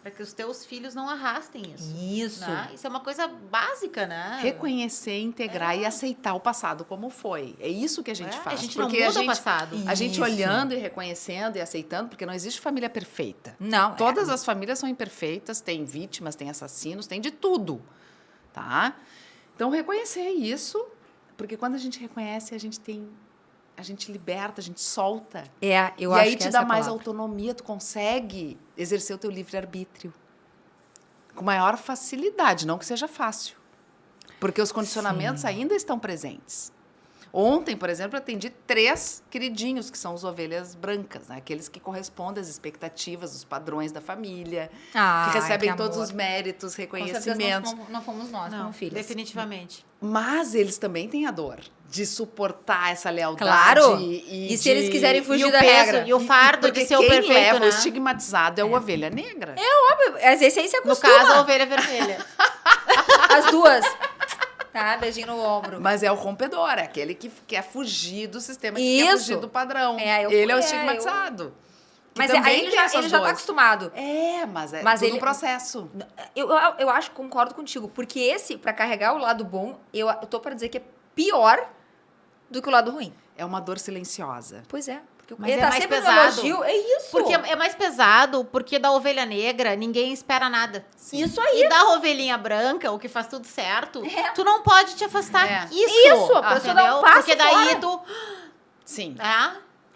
para que os teus filhos não arrastem isso. Isso. Né? Isso é uma coisa básica, né? Reconhecer, integrar e aceitar o passado como foi. É isso que a gente faz. A gente não porque muda o passado. A gente Isso. olhando e reconhecendo e aceitando, porque não existe família perfeita. Não. Todas as famílias são imperfeitas, tem vítimas, tem assassinos, tem de tudo, tá? Então, reconhecer isso, porque quando a gente reconhece, a gente liberta, a gente solta. Eu e acho aí que te essa dá é a mais palavra. autonomia, tu consegue exercer o teu livre-arbítrio com maior facilidade, não que seja fácil. Porque os condicionamentos ainda estão presentes. Ontem, por exemplo, eu atendi 3 queridinhos, que são as ovelhas brancas, né? Aqueles que correspondem às expectativas, os padrões da família, que recebem todos os méritos, Com certeza reconhecimentos. não fomos nós, como filhos. Definitivamente. Mas eles também têm a dor de suportar essa lealdade. Claro. E se eles quiserem fugir E o da peso, regra? e o fardo Porque de ser o quem perfeito, leva né? o estigmatizado é o ovelha negra. Às vezes aí se No acostuma. caso, a ovelha vermelha. As duas. Tá, beijinho no ombro. Mas é o rompedor, é aquele que quer fugir do sistema, que Isso. quer fugir do padrão. Eu Ele é o fui- estigmatizado. Que Mas também aí ele tem já, essas ele já tá dores. acostumado. Mas é Mas tudo ele- um processo. Eu acho, concordo contigo. Porque esse, pra carregar o lado bom, eu tô pra dizer que é pior do que o lado ruim. É uma dor silenciosa. Pois é. Porque Mas ele é tá mais sempre no pesado. elogio. É isso. Porque é mais pesado, porque da ovelha negra ninguém espera nada. Isso aí. E da ovelhinha branca, o que faz tudo certo, É. tu não pode te afastar. É. Isso, a pessoa dá um entendeu? passo Porque daí fora. tu... Sim.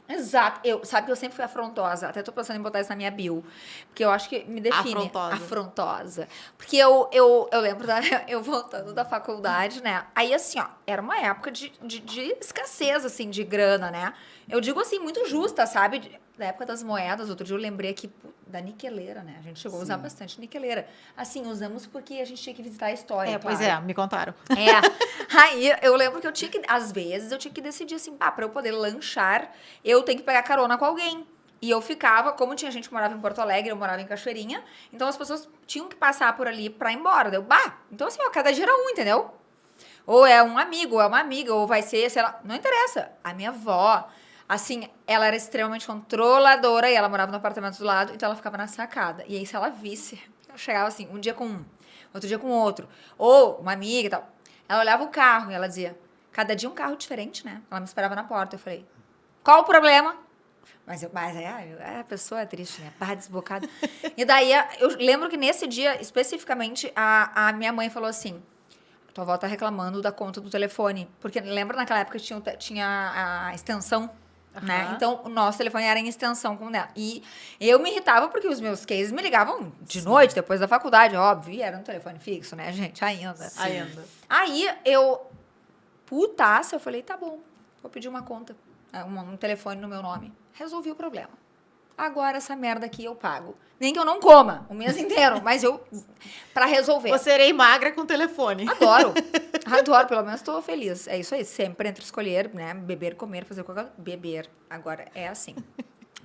Exato. Sabe que eu sempre fui afrontosa. Até tô pensando em botar isso na minha bio. Porque eu acho que me define. Afrontosa. Afrontosa. Porque eu lembro eu voltando da faculdade, né? Aí, assim, ó, era uma época de escassez, assim, de grana, né? Eu digo assim, muito justa, sabe? da época das moedas, outro dia eu lembrei aqui da niqueleira, né? A gente chegou a usar bastante niqueleira. Assim, usamos porque a gente tinha que visitar a história, Pois é, me contaram. Aí eu lembro que eu tinha que, às vezes, eu tinha que decidir assim, pra eu poder lanchar, eu tenho que pegar carona com alguém. E eu ficava, como tinha gente que morava em Porto Alegre, eu morava em Cachoeirinha, então as pessoas tinham que passar por ali pra ir embora. Então assim, ó, cada dia era um, entendeu? Ou é um amigo, ou é uma amiga, ou vai ser, sei lá, não interessa. A minha avó, assim, ela era extremamente controladora e ela morava no apartamento do lado, então ela ficava na sacada. E aí, se ela visse, eu chegava assim, um dia com um, outro dia com outro, ou uma amiga e tal, ela olhava o carro e ela dizia, cada dia um carro diferente, né? Ela me esperava na porta. Eu falei, qual o problema? Mas a pessoa é triste, né? Barra desbocada. E daí, eu lembro que nesse dia, especificamente, a minha mãe falou assim, tua avó tá reclamando da conta do telefone. Porque lembra naquela época que tinha a extensão, né? Então, o nosso telefone era em extensão com dela. E eu me irritava porque os meus cases me ligavam de noite, depois da faculdade, óbvio. E era um telefone fixo, né, gente? Ainda. Aí, putaça, eu falei, tá bom, vou pedir uma conta. Um telefone no meu nome. Resolvi o problema. Agora essa merda aqui eu pago. Nem que eu não coma o mês inteiro, mas pra resolver. Vou serei magra com telefone. Adoro, pelo menos tô feliz. É isso aí, sempre entre escolher, né, beber, comer, fazer qualquer coisa. Beber, agora é assim.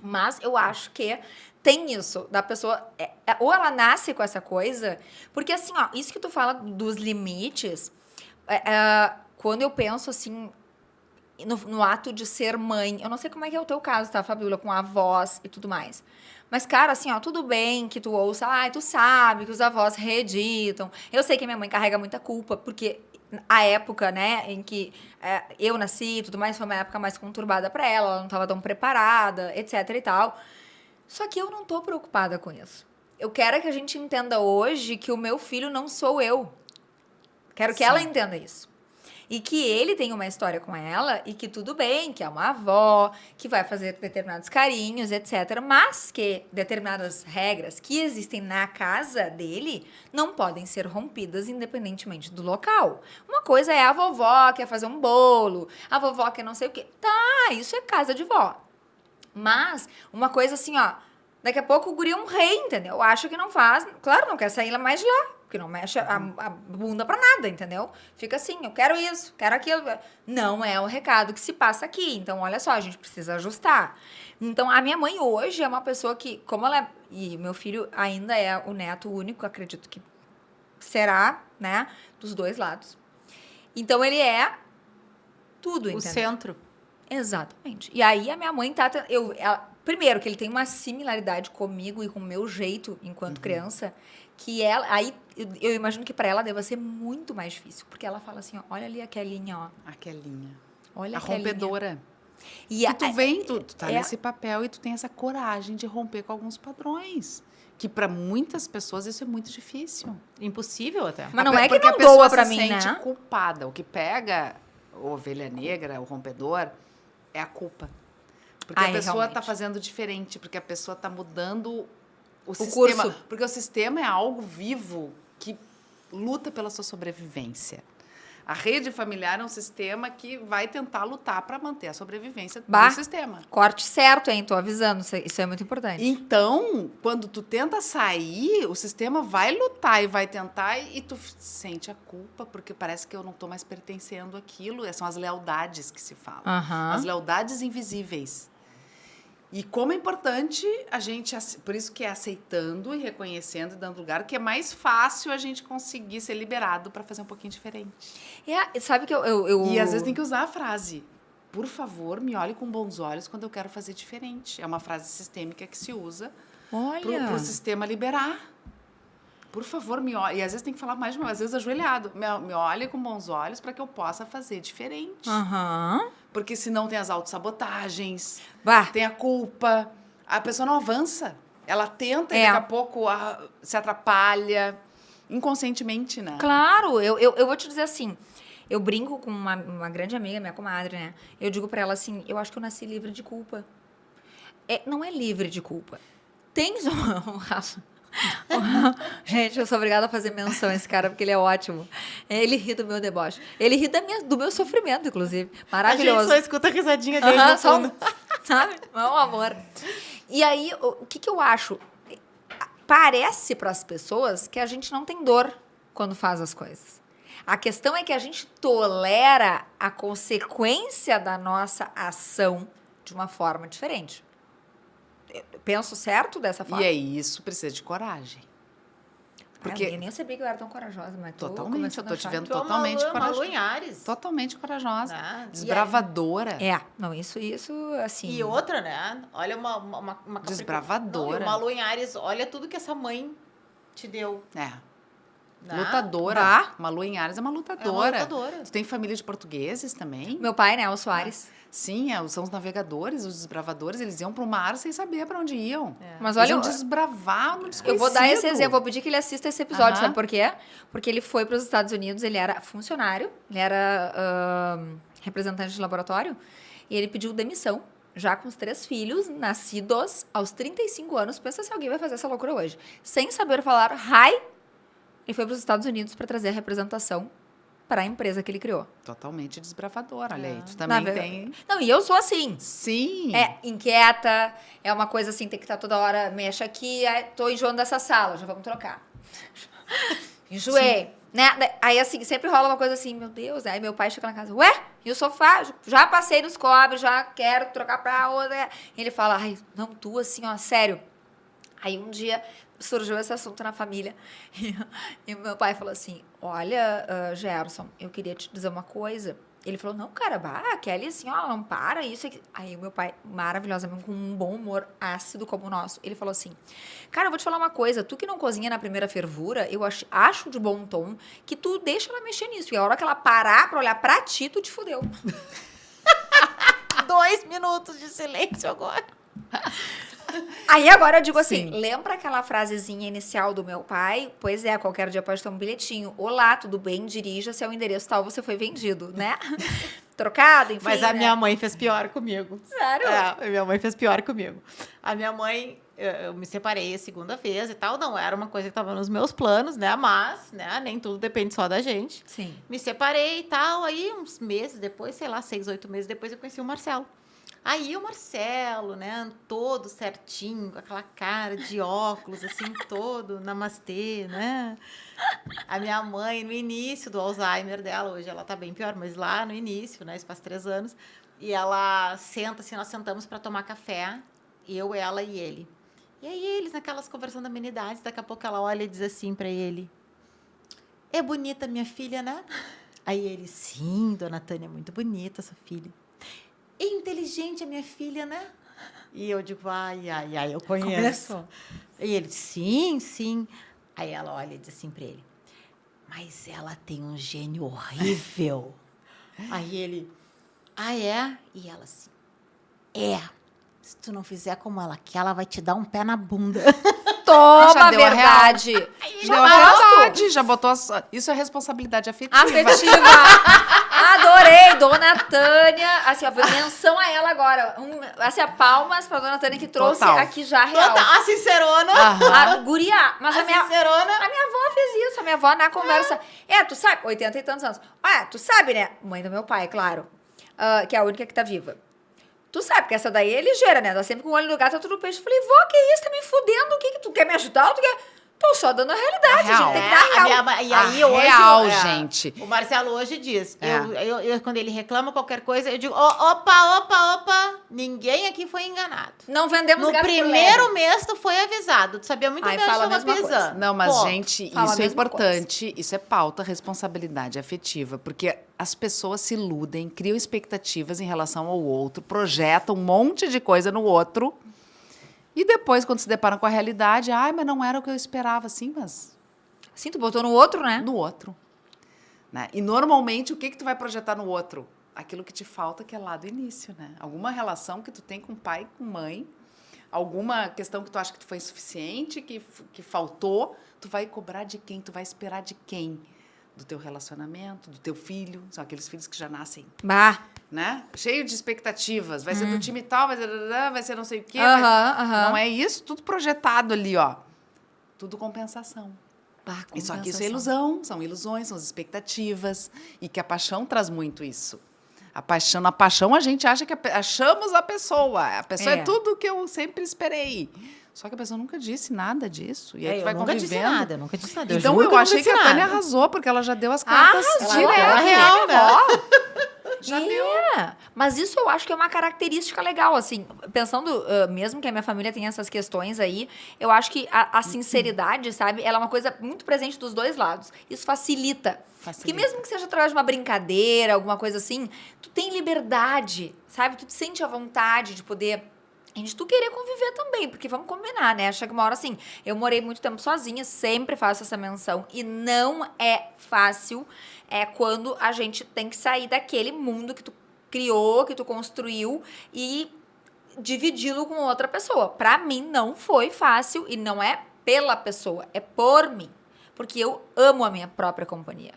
Mas eu acho que tem isso, da pessoa, ou ela nasce com essa coisa, porque assim, ó, isso que tu fala dos limites, quando eu penso assim, no ato de ser mãe. Eu não sei como é que é o teu caso, tá, Fabiola? Com avós e tudo mais. Mas, cara, assim, ó, tudo bem que tu ouça, tu sabe que os avós reeditam. Eu sei que a minha mãe carrega muita culpa, porque a época, né, em que eu nasci e tudo mais, foi uma época mais conturbada pra ela não tava tão preparada, etc e tal. Só que eu não tô preocupada com isso. Eu quero que a gente entenda hoje que o meu filho não sou eu. Quero que ela entenda isso. E que ele tem uma história com ela e que tudo bem, que é uma avó, que vai fazer determinados carinhos, etc. Mas que determinadas regras que existem na casa dele não podem ser rompidas independentemente do local. Uma coisa é a vovó quer fazer um bolo, a vovó quer não sei o quê. Tá, isso é casa de vó. Mas uma coisa assim, ó, daqui a pouco o guri é um rei, entendeu? Acha que não faz, claro, não quer sair mais de lá. Porque não mexe a bunda pra nada, entendeu? Fica assim, eu quero isso, quero aquilo. Não é o recado que se passa aqui. Então, olha só, a gente precisa ajustar. Então, a minha mãe hoje é uma pessoa que, como ela... E meu filho ainda é o neto único, acredito que será, né? Dos dois lados. Então, ele é tudo, entendeu? O centro. Exatamente. E aí, a minha mãe tá... primeiro, que ele tem uma similaridade comigo e com o meu jeito enquanto criança, que ela... Aí, eu imagino que para ela deva ser muito mais difícil, porque ela fala assim, ó, olha ali a Kelinha, ó. A Kelinha. Olha a rompedora. E tu tá nesse papel e tu tem essa coragem de romper com alguns padrões. Que para muitas pessoas isso é muito difícil. Impossível até. Mas não é que não doa para mim, né? se sente culpada. O que pega a ovelha negra, o rompedor, é a culpa. Porque a pessoa está fazendo diferente, porque a pessoa está mudando o sistema. Curso. Porque o sistema é algo vivo que luta pela sua sobrevivência. A rede familiar é um sistema que vai tentar lutar para manter a sobrevivência do sistema. Corte certo, hein? Tô avisando, isso é muito importante. Então, quando tu tenta sair, o sistema vai lutar e vai tentar e tu sente a culpa, porque parece que eu não tô mais pertencendo àquilo. São as lealdades que se falam. As lealdades invisíveis. E como é importante a gente, por isso que é aceitando e reconhecendo e dando lugar, que é mais fácil a gente conseguir ser liberado para fazer um pouquinho diferente. Sabe que E às vezes tem que usar a frase, por favor, me olhe com bons olhos quando eu quero fazer diferente. É uma frase sistêmica que se usa para o sistema liberar. Por favor, me olhe. E às vezes tem que falar mais de uma vez, às vezes ajoelhado. Me olhe com bons olhos para que eu possa fazer diferente. Porque senão tem as autossabotagens, tem a culpa. A pessoa não avança. Ela tenta e daqui a pouco se atrapalha. Inconscientemente, né? Claro, eu vou te dizer assim, eu brinco com uma grande amiga, minha comadre, né? Eu digo pra ela assim, eu acho que eu nasci livre de culpa. Não é livre de culpa. Tem gente, eu sou obrigada a fazer menção a esse cara, porque ele é ótimo. Ele ri do meu deboche. Ele ri do meu sofrimento, inclusive. Maravilhoso. A gente só escuta a risadinha dele. sabe? É um amor. E aí, o que eu acho? Parece para as pessoas que a gente não tem dor quando faz as coisas. A questão é que a gente tolera a consequência da nossa ação de uma forma diferente. Eu penso certo dessa forma? E é isso, precisa de coragem. Porque Eu nem sabia que eu era tão corajosa, mas tô totalmente, eu começando tô a te achar. vendo Tu é uma totalmente Malu corajosa. em Ares. Totalmente corajosa. Né? Desbravadora. Não, isso, assim... E outra, né? Olha uma Desbravadora. Não, e uma Lua em Ares, olha tudo que essa mãe te deu. É. Né? Lutadora. Bah. Uma Lua em Ares é uma É lutadora. uma lutadora. Tu tem família de portugueses também? Meu pai, né, o Soares. Sim, são os navegadores, os desbravadores. Eles iam para o mar sem saber para onde iam. Mas Eles olha, iam desbravar no desconhecido. eu vou dar esse exemplo, vou pedir que ele assista esse episódio, Aham. sabe por quê? Porque ele foi para os Estados Unidos, ele era funcionário, ele era representante de laboratório, e ele pediu demissão, já com os 3 filhos, nascidos aos 35 anos. Pensa se alguém vai fazer essa loucura hoje. Sem saber falar hi, ele foi para os Estados Unidos para trazer a representação para a empresa que ele criou. Totalmente desbravadora, olha aí. Tu Na também verdade- tem... Não, e eu sou assim. Sim. É inquieta, é uma coisa assim, tem que estar toda hora, mexa aqui, tô enjoando dessa sala, já vamos trocar. Enjoei, né? Aí assim, sempre rola uma coisa assim, meu Deus, aí meu pai chega na casa, ué, e o sofá? Já passei nos cobres, já quero trocar pra outra. E ele fala, ai, não, tu assim, ó, sério. Aí um dia surgiu esse assunto na família e meu pai falou assim, olha, Gerson, eu queria te dizer uma coisa. Ele falou, não, cara, a Kelly, assim, ó, não para, isso aqui. Aí o meu pai, maravilhosamente, com um bom humor ácido como o nosso, ele falou assim, cara, eu vou te falar uma coisa, tu que não cozinha na primeira fervura, eu acho de bom tom que tu deixa ela mexer nisso, e a hora que ela parar pra olhar pra ti, tu te fudeu. 2 minutos de silêncio agora. Aí agora eu digo assim, Sim. lembra aquela frasezinha inicial do meu pai? Pois é, qualquer dia pode ter um bilhetinho. Olá, tudo bem? Dirija-se ao endereço tal, você foi vendido, né? Trocado, enfim. Mas a né? minha mãe fez pior comigo. Sério? É, minha mãe fez pior comigo. A minha mãe, eu me separei a segunda vez e tal, não era uma coisa que estava nos meus planos, né? Mas, né, nem tudo depende só da gente. Sim. Me separei e tal, aí uns meses depois, sei lá, 6, 8 meses depois, eu conheci o Marcelo. Aí o Marcelo, né, todo certinho, com aquela cara de óculos, assim, todo namastê, né? A minha mãe, no início do Alzheimer dela, hoje ela tá bem pior, mas lá no início, né, isso faz 3 anos, e ela senta, assim, nós sentamos para tomar café, eu, ela e ele. E aí eles, naquelas conversando amenidades, daqui a pouco ela olha e diz assim para ele, é bonita minha filha, né? Aí ele, sim, dona Tânia, é muito bonita sua filha. É inteligente a minha filha, né? E eu digo, ai, eu conheço. Começou. E ele, sim. Aí ela olha e diz assim pra ele, mas ela tem um gênio horrível. Aí ele, é? E ela assim, se tu não fizer como ela quer, ela vai te dar um pé na bunda. Toma Já a deu a verdade. Deu a verdade, já botou... Isso é responsabilidade afetiva. Afetiva. Adorei, Dona Tânia. Assim, ó, menção a ela agora. Assim, palmas pra Dona Tânia que trouxe Total. aqui já real. Total, a sincerona. A guria. Mas a minha Sincerona. avó fez isso. A minha avó na conversa. Tu sabe, 80 e tantos anos. Tu sabe, né? Mãe do meu pai, claro. Que é a única que tá viva. Tu sabe que essa daí é ligeira, né? Dá sempre com o olho no gato, outro no peixe. Eu falei, vó, que isso? Tá me fudendo? O que tu quer me ajudar? Tu quer... Tô só dando a realidade, A gente. Tem que dar real. E aí, A hoje, real, gente. O Marcelo hoje diz, É. eu, quando ele reclama qualquer coisa, eu digo, opa, ninguém aqui foi enganado. Não vendemos No gato por primeiro lebre. mês, tu foi avisado. Tu sabia muito Ai, bem onde fala a estava mesma coisa. pisando. Não, mas, Pô, gente, fala a isso é mesma importante. Isso é pauta, responsabilidade afetiva. Porque as pessoas se iludem, criam expectativas em relação ao outro, projetam um monte de coisa no outro. E depois, quando se deparam com a realidade, mas não era o que eu esperava, assim, mas Sim, tu botou no outro, né? no outro. Né? E normalmente, o que tu vai projetar no outro? Aquilo que te falta, que é lá do início, né? Alguma relação que tu tem com pai, com mãe, alguma questão que tu acha que tu foi insuficiente, que faltou, tu vai cobrar de quem? Tu vai esperar de quem? Do teu relacionamento, do teu filho, são aqueles filhos que já nascem, Bah. né? Cheio de expectativas, vai ser do time tal, vai ser não sei o quê. Aham. Não é isso? Tudo projetado ali, ó. Tudo compensação. Bah, E só que isso é compensação. ilusão, são ilusões, são as expectativas. E que a paixão traz muito isso. Na paixão a gente acha que achamos a pessoa. A pessoa é É. tudo que eu sempre esperei. Só que a pessoa nunca disse nada disso. E aí tu vai eu nunca convivendo. disse nada, eu nunca disse nada. Então juro eu que nunca achei que disse a Tânia nada. arrasou, porque ela já deu as cartas Arrasou, direto. ela né? real, né? Já É, mas isso eu acho que é uma característica legal, assim, pensando, mesmo que a minha família tenha essas questões aí, eu acho que a sinceridade, sabe, ela é uma coisa muito presente dos dois lados. Isso facilita. Porque mesmo que seja através de uma brincadeira, alguma coisa assim, tu tem liberdade, sabe? Tu te sente à vontade de poder... de tu querer conviver também, porque vamos combinar, né? Chega uma hora assim, eu morei muito tempo sozinha, sempre faço essa menção, e não é fácil quando a gente tem que sair daquele mundo que tu criou, que tu construiu e dividi-lo com outra pessoa. Pra mim não foi fácil e não é pela pessoa, é por mim, porque eu amo a minha própria companhia.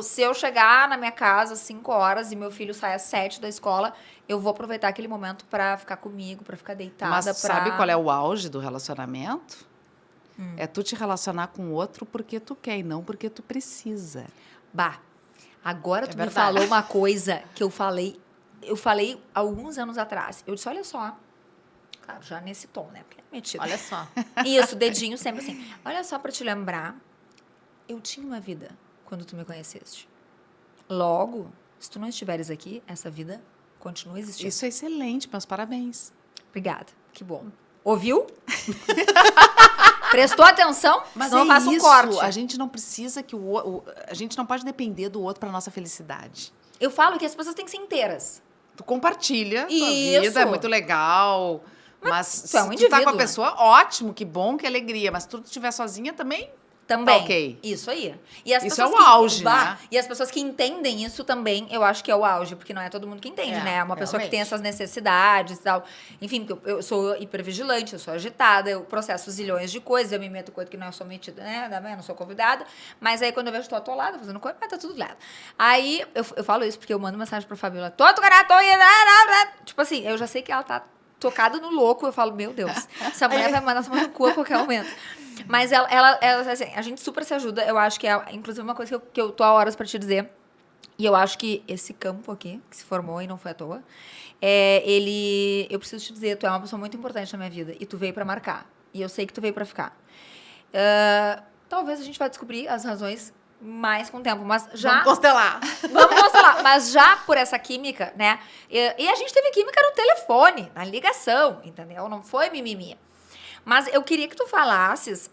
Se eu chegar na minha casa às 5 horas e meu filho sai às 7 da escola, eu vou aproveitar aquele momento pra ficar comigo, pra ficar deitada. Mas sabe qual é o auge do relacionamento? É tu te relacionar com o outro porque tu quer e não porque tu precisa. Bah, agora tu me verdade. falou uma coisa que eu falei alguns anos atrás. Eu disse, olha só, claro, já nesse tom, né? Porque é metido. Olha só. Isso, dedinho sempre assim. Olha só pra te lembrar, eu tinha uma vida quando tu me conheceste. Logo, se tu não estiveres aqui, essa vida continua existindo. Isso é excelente, meus parabéns. Obrigada, que bom. Ouviu? Prestou atenção? Senão eu faço um corte. A gente não precisa que a gente não pode depender do outro para nossa felicidade. Eu falo que as pessoas têm que ser inteiras. Tu compartilha tua Isso. vida, é muito legal. Mas tu é um se tu tá com indivíduo, a né? pessoa, ótimo, que bom, que alegria. Mas se tu estiver sozinha também, Também. tá ok. Isso aí. E as Isso pessoas é o auge, bah, né? E as pessoas que entendem isso também, eu acho que é o auge, porque não é todo mundo que entende, É, né? Uma pessoa que realmente. tem essas necessidades e tal. Enfim, porque eu sou hipervigilante, eu sou agitada, eu processo zilhões de coisas, eu me meto coisa que não sou metida, né? Eu não sou convidada. Mas aí quando eu vejo, tô atolada, fazendo coisa, mas tá tudo lado. Aí eu falo isso porque eu mando mensagem pra Fabiola, tipo assim, eu já sei que ela tá tocada no louco, eu falo, meu Deus, essa mulher vai mandar tomar no cu a qualquer momento. Mas ela assim, a gente super se ajuda, eu acho que é, inclusive, uma coisa que eu tô há horas pra te dizer, e eu acho que esse campo aqui, que se formou e não foi à toa, eu preciso te dizer, tu é uma pessoa muito importante na minha vida, e tu veio pra marcar, e eu sei que tu veio pra ficar. Talvez a gente vai descobrir as razões mais com o tempo, mas já... Vamos constelar. Vamos mostrar lá. Mas já por essa química, né? E a gente teve química no telefone, na ligação, entendeu? Não foi mimimi. Mas eu queria que tu falasses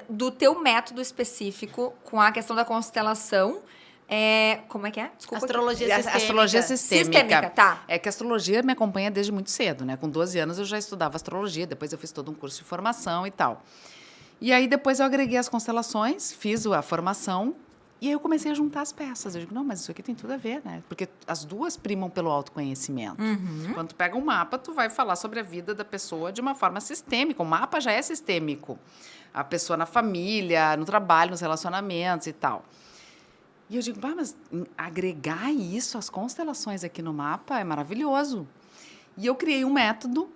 do teu método específico com a questão da constelação. Como é que é? Desculpa. Astrologia sistêmica. Astrologia sistêmica. Sistêmica, tá. É que a astrologia me acompanha desde muito cedo, né? Com 12 anos eu já estudava astrologia, depois eu fiz todo um curso de formação e tal. E aí depois eu agreguei as constelações, fiz a formação e aí eu comecei a juntar as peças. Eu digo, não, mas isso aqui tem tudo a ver, né? Porque as duas primam pelo autoconhecimento. Quando tu pega um mapa, tu vai falar sobre a vida da pessoa de uma forma sistêmica. O mapa já é sistêmico. A pessoa na família, no trabalho, nos relacionamentos e tal. E eu digo, mas agregar isso, as constelações aqui no mapa, é maravilhoso. E eu criei um método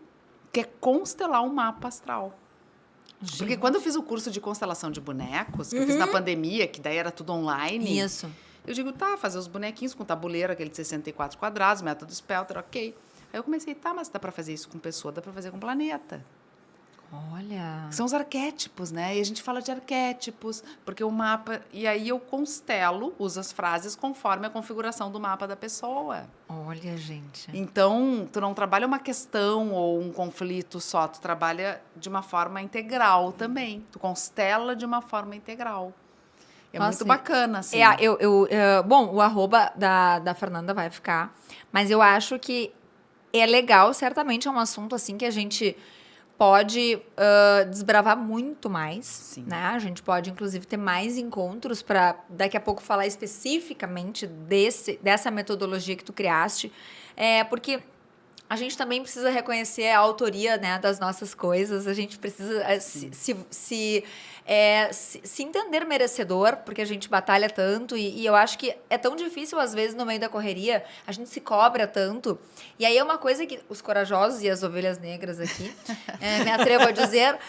que é constelar um mapa astral. Porque quando eu fiz o curso de constelação de bonecos, que eu fiz na pandemia, que daí era tudo online. Isso. Eu digo, tá, fazer os bonequinhos com tabuleiro, aquele de 64 quadrados, método Spelter, ok. Aí eu comecei, tá, mas dá pra fazer isso com pessoa, dá pra fazer com planeta. Olha. São os arquétipos, né? E a gente fala de arquétipos, porque o mapa... E aí eu constelo, uso as frases conforme a configuração do mapa da pessoa. Olha, gente. Então, tu não trabalha uma questão ou um conflito só, tu trabalha de uma forma integral também. Tu constela de uma forma integral. É Nossa, muito bacana, assim. Bom, o arroba da Fernanda vai ficar, mas eu acho que é legal, certamente é um assunto assim que a gente pode desbravar muito mais, Sim. né? A gente pode, inclusive, ter mais encontros para daqui a pouco falar especificamente dessa metodologia que tu criaste, porque a gente também precisa reconhecer a autoria, né, das nossas coisas, a gente precisa se entender merecedor, porque a gente batalha tanto e eu acho que é tão difícil, às vezes, no meio da correria, a gente se cobra tanto. E aí é uma coisa que os corajosos e as ovelhas negras aqui, me atrevo a dizer,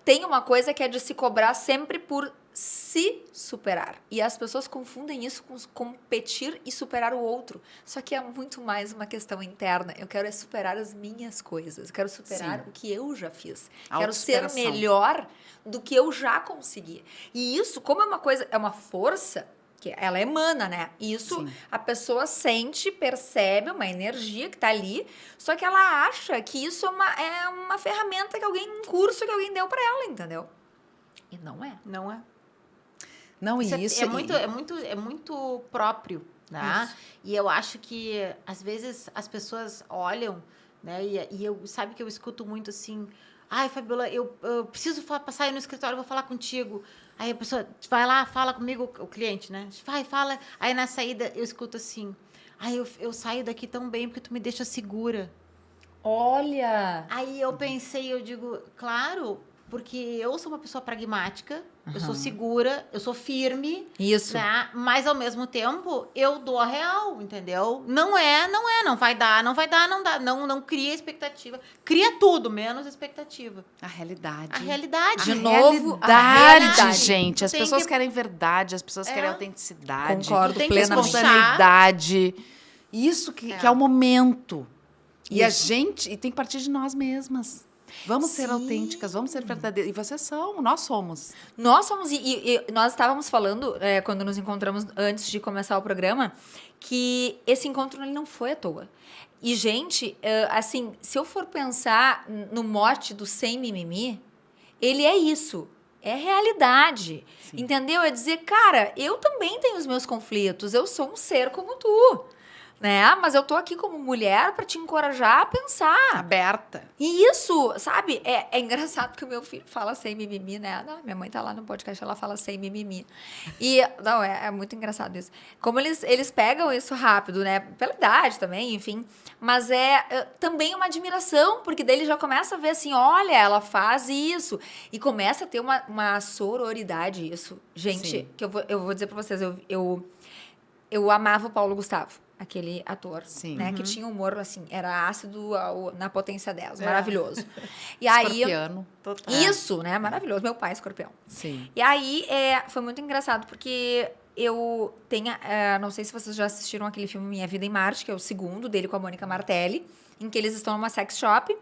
tem uma coisa que é de se cobrar sempre por se superar. E as pessoas confundem isso com competir e superar o outro. Só que é muito mais uma questão interna. Eu quero superar as minhas coisas. Eu quero superar o que eu já fiz. Quero ser melhor do que eu já consegui. E isso, como é uma coisa, é uma força que ela emana, né? Isso a pessoa sente, percebe uma energia que tá ali, só que ela acha que isso é uma ferramenta que um curso que alguém deu para ela, entendeu? E não é. Não é. Não, isso é muito próprio, né? Isso. E eu acho que, às vezes, as pessoas olham, né? E eu, sabe que eu escuto muito assim, ai, Fabiola, eu preciso passar aí no escritório, vou falar contigo. Aí a pessoa vai lá, fala comigo, o cliente, né? Vai, fala. Aí na saída eu escuto assim, ai, eu saio daqui tão bem porque tu me deixa segura. Olha! Aí eu pensei, eu digo, claro, porque eu sou uma pessoa pragmática, eu sou segura, eu sou firme. Isso. Né? Mas, ao mesmo tempo, eu dou a real, entendeu? Não vai dar, não dá. Não cria expectativa. Cria tudo, menos expectativa. A realidade. A realidade. De novo, a realidade, gente. As pessoas querem verdade, as pessoas querem autenticidade. Concordo plenamente. Espontaneidade. Isso que é o momento. E a gente... E tem que partir de nós mesmas. Vamos ser autênticas, vamos ser verdadeiras. E vocês são, nós somos. Nós somos, e nós estávamos falando, quando nos encontramos antes de começar o programa, que esse encontro ele não foi à toa. E, gente, assim, se eu for pensar no mote do sem mimimi, ele é isso. É realidade. Sim. Entendeu? É dizer, cara, eu também tenho os meus conflitos, eu sou um ser como tu. Né? Mas eu tô aqui como mulher para te encorajar a pensar. Aberta. E isso, sabe? É engraçado que o meu filho fala sem mimimi, né? Não, minha mãe tá lá no podcast, ela fala sem mimimi. E, não, é muito engraçado isso. Como eles pegam isso rápido, né? Pela idade também, enfim. Mas é também uma admiração, porque daí ele já começa a ver assim, olha, ela faz isso. E começa a ter uma sororidade isso. Gente, sim, que eu vou dizer pra vocês, eu amava o Paulo Gustavo. Aquele ator, né? Que tinha humor, assim, era ácido na potência 10, maravilhoso. E escorpiano. Total. Isso, né? Maravilhoso. Meu pai é escorpião. Sim. E aí, foi muito engraçado, porque eu tenho... não sei se vocês já assistiram aquele filme Minha Vida em Marte, que é o segundo dele com a Mônica Martelli, em que eles estão numa sex shop.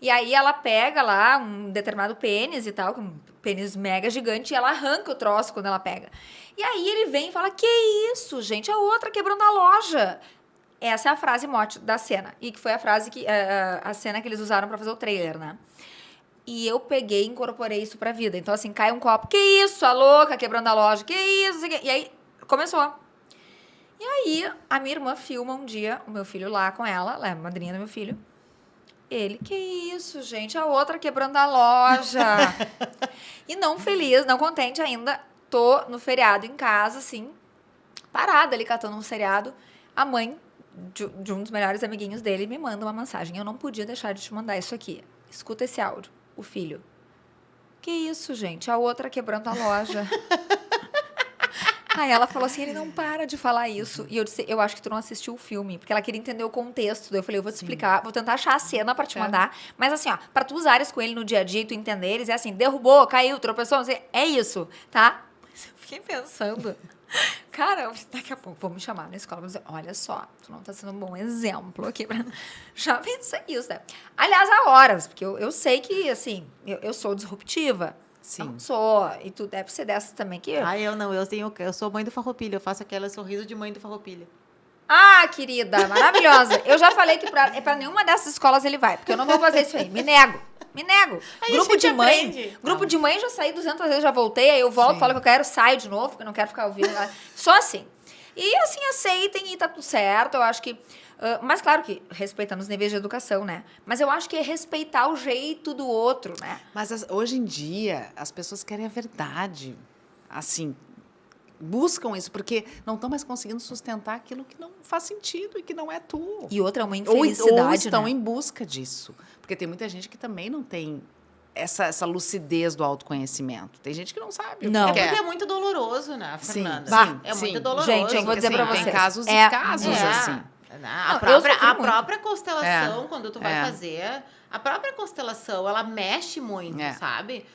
E aí ela pega lá um determinado pênis e tal, um pênis mega gigante, e ela arranca o troço quando ela pega. E aí ele vem e fala, que isso, gente? A outra quebrando a loja. Essa é a frase mote da cena. E que foi a frase a cena que eles usaram pra fazer o trailer, né? E eu peguei e incorporei isso pra vida. Então, assim, cai um copo. Que isso, a louca quebrando a loja? Que isso? E aí, começou. E aí, a minha irmã filma um dia o meu filho lá com ela é a madrinha do meu filho. Ele, que isso, gente? A outra quebrando a loja. E não feliz, não contente ainda, tô no feriado em casa, assim, parada ali, catando um seriado. A mãe de um dos melhores amiguinhos dele me manda uma mensagem. Eu não podia deixar de te mandar isso aqui. Escuta esse áudio. O filho. Que isso, gente? A outra quebrando a loja. Aí ela falou assim, ele não para de falar isso. E eu disse, eu acho que tu não assistiu o filme. Porque ela queria entender o contexto. Daí eu falei, eu vou te explicar, vou tentar achar a cena pra te mandar. Mas assim, ó, pra tu usares com ele no dia a dia e tu entenderes, é assim, derrubou, caiu, tropeçou, não sei, é isso, tá? Eu fiquei pensando, cara, daqui a pouco vou me chamar na escola e dizer, olha só, tu não tá sendo um bom exemplo aqui. Já pensei isso, né? Aliás, há horas, porque eu sei que, assim, eu sou disruptiva. Sim. Não sou. E tu deve ser dessas também que... Eu não. Eu sou mãe do Farroupilha. Eu faço aquele sorriso de mãe do Farroupilha. Ah, querida, maravilhosa. Eu já falei que pra nenhuma dessas escolas ele vai, porque eu não vou fazer isso aí. Me nego. Aí Grupo de mãe. Aprende. Grupo de mãe, já saí 200 vezes, já voltei, aí eu volto, falo que eu quero, saio de novo, porque eu não quero ficar ouvindo. Só assim. E assim, aceitem e tá tudo certo. Eu acho que... mas claro que respeitando os níveis de educação, né? Mas eu acho que é respeitar o jeito do outro, né? Mas hoje em dia, as pessoas querem a verdade. Assim, buscam isso, porque não estão mais conseguindo sustentar aquilo que não faz sentido e que não é tu. E outra é uma infelicidade, ou estão né? em busca disso. Porque tem muita gente que também não tem essa lucidez do autoconhecimento. Tem gente que não sabe. Não. Porque é muito doloroso, né, Fernanda? Sim, muito doloroso. Gente, eu vou dizer pra vocês. Tem casos e casos, assim. A Não, eu sofri a muito. própria constelação, quando tu vai É. fazer, a própria constelação, ela mexe muito, É. sabe?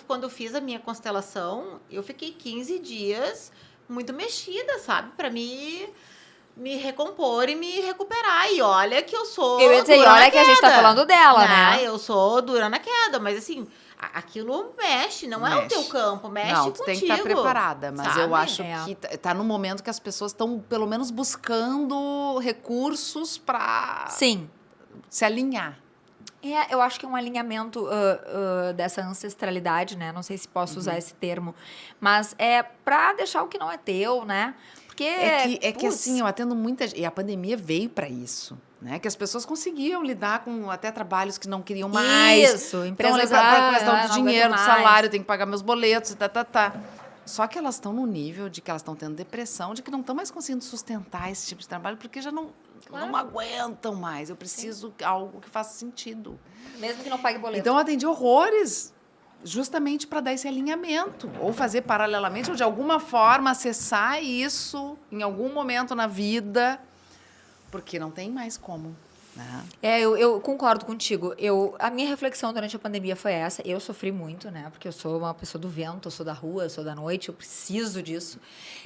Quando fiz a minha constelação, eu fiquei 15 dias muito mexida, sabe? Pra me recompor e me recuperar. E olha que eu sou Eu ia dizer, e dura olha na que a gente tá queda, falando dela, né? Eu sou dura na queda, mas assim, aquilo mexe, não é o teu Mexe. campo, mexe Não, contigo. tu tem que estar preparada, mas eu sabe? acho É. que tá no momento que as pessoas estão, pelo menos, buscando recursos para Sim. se alinhar. Eu acho que é um alinhamento dessa ancestralidade, né? Não sei se posso usar esse termo, mas é pra deixar o que não é teu, né? Porque É que putz, assim, eu atendo muita gente, e a pandemia veio para isso, né? Que as pessoas conseguiam lidar com até trabalhos que não queriam mais. Isso, Então, empresas para questão não do aguento dinheiro, do mais. salário, tem que pagar meus boletos, tá. Só que elas estão no nível de que elas estão tendo depressão, de que não estão mais conseguindo sustentar esse tipo de trabalho, porque já não aguentam mais. Eu preciso de algo que faça sentido. Mesmo que não pague boleto. Então, eu atendi horrores justamente para dar esse alinhamento, ou fazer paralelamente, ou de alguma forma acessar isso em algum momento na vida, porque não tem mais como. Né? Eu concordo contigo. A minha reflexão durante a pandemia foi essa. Eu sofri muito, né? Porque eu sou uma pessoa do vento, eu sou da rua, eu sou da noite, eu preciso disso.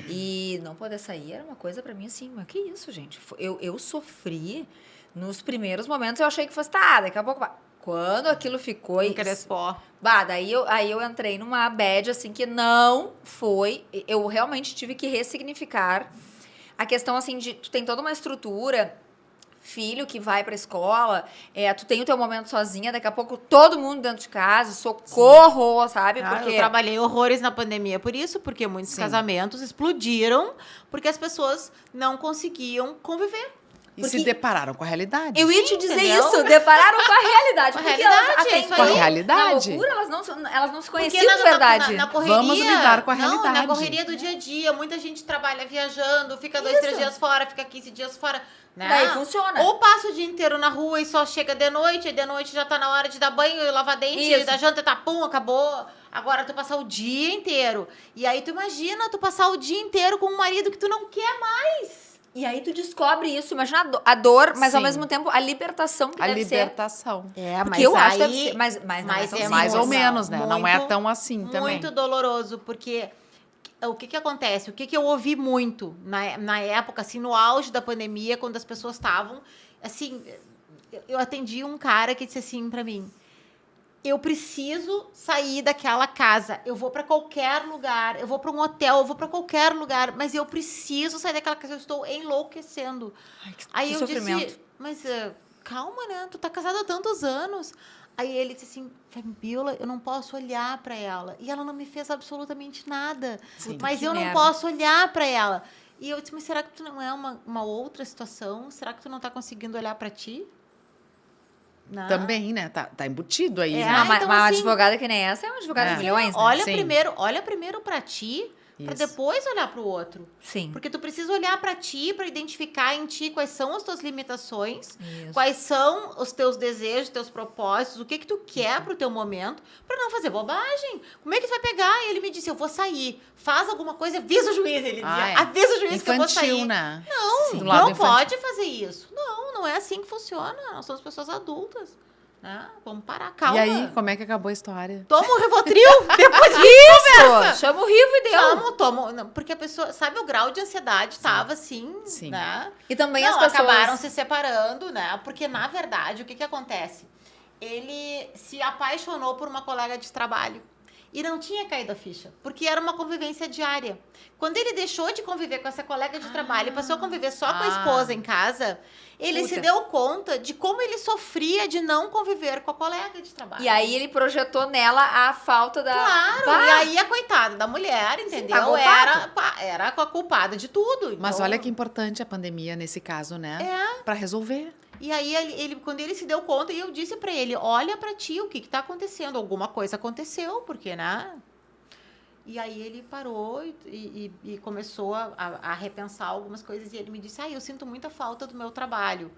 E não poder sair era uma coisa pra mim assim, mas que isso, gente? Eu sofri nos primeiros momentos, eu achei que fosse, tá, daqui a pouco vai. Quando aquilo ficou... Crespó. Daí eu entrei numa bad, assim, que não foi... Eu realmente tive que ressignificar a questão, assim, de... Tu tem toda uma estrutura... Filho que vai pra escola, tu tem o teu momento sozinha, daqui a pouco todo mundo dentro de casa, socorro, sabe? Porque Eu trabalhei horrores na pandemia por isso, porque muitos casamentos explodiram, porque as pessoas não conseguiam conviver. E se depararam com a realidade. eu ia te dizer entendeu? isso, depararam com a realidade. Com a porque realidade, elas, até isso então, aí. Com a realidade. Na loucura, elas não se Porque conheciam de verdade. Na correria, Vamos lidar com a Não, realidade. na correria do dia a dia, muita gente trabalha viajando, fica 2, 3 dias fora, fica 15 dias fora. Né? Daí funciona. Ou passa o dia inteiro na rua e só chega de noite, e de noite já tá na hora de dar banho, lavar dente, Isso. da janta, tá, pum, acabou. Agora tu passar o dia inteiro. E aí tu imagina tu passar o dia inteiro com um marido que tu não quer mais. E aí tu descobre isso, imagina a dor, mas ao Sim. mesmo tempo a libertação que A deve libertação. É, Porque eu acho que deve ser, mas não é tão Mais ou muito, menos, né? Não é muito, tão assim também. Muito doloroso, porque o que acontece? O que eu ouvi muito na época, assim, no auge da pandemia, quando as pessoas estavam, assim, eu atendi um cara que disse assim pra mim, eu preciso sair daquela casa, eu vou pra qualquer lugar, eu vou pra um hotel, eu vou pra qualquer lugar, mas eu preciso sair daquela casa, eu estou enlouquecendo. Aí eu disse, mas calma, né? Tu tá casada há tantos anos. Aí ele disse assim, Fabiola, eu não posso olhar pra ela. E ela não me fez absolutamente nada. Sim. Mas Que eu não merda. posso olhar pra ela. E eu disse, mas será que tu não é uma outra situação? Será que tu não tá conseguindo olhar pra ti? Não. Também, né? Tá embutido aí, É, né? Uma então, uma assim, advogada que nem essa é uma advogada de milhões, né? Olha Sim. primeiro pra ti, pra Isso. depois olhar pro outro. Sim. Porque tu precisa olhar pra ti, pra identificar em ti quais são as tuas limitações, Isso. quais são os teus desejos, teus propósitos, o que tu quer pro teu momento, pra não fazer bobagem. Como é que tu vai pegar? E ele me disse, eu vou sair. Faz alguma coisa, avisa o juiz. Ele dizia, avisa o juiz que eu vou sair. Infantil, né? Não, Do lado não infantil. pode fazer isso. Não é assim que funciona. Nós somos pessoas adultas. Né? Vamos parar, calma. E aí, como é que acabou a história? Toma um Rivotril, depois Isso! Chama o Rivo e deu. Tomo. Não, porque a pessoa, sabe, o grau de ansiedade tava assim, Sim. né? E também Não, as pessoas... acabaram se separando, né? Porque, na verdade, o que acontece? Ele se apaixonou por uma colega de trabalho. E não tinha caído a ficha, porque era uma convivência diária. Quando ele deixou de conviver com essa colega de trabalho e passou a conviver só com a esposa em casa, ele Puta. se deu conta de como ele sofria de não conviver com a colega de trabalho. E aí ele projetou nela a falta da... Claro, Bah! e aí a coitada da mulher, entendeu? pagou o Era a culpada de tudo. Mas Então, olha que importante a pandemia nesse caso, né? Pra resolver. E aí, quando ele se deu conta, e eu disse pra ele, olha pra ti, o que tá acontecendo? Alguma coisa aconteceu, porque, né? E aí ele parou e começou a repensar algumas coisas, e ele me disse, eu sinto muita falta do meu trabalho.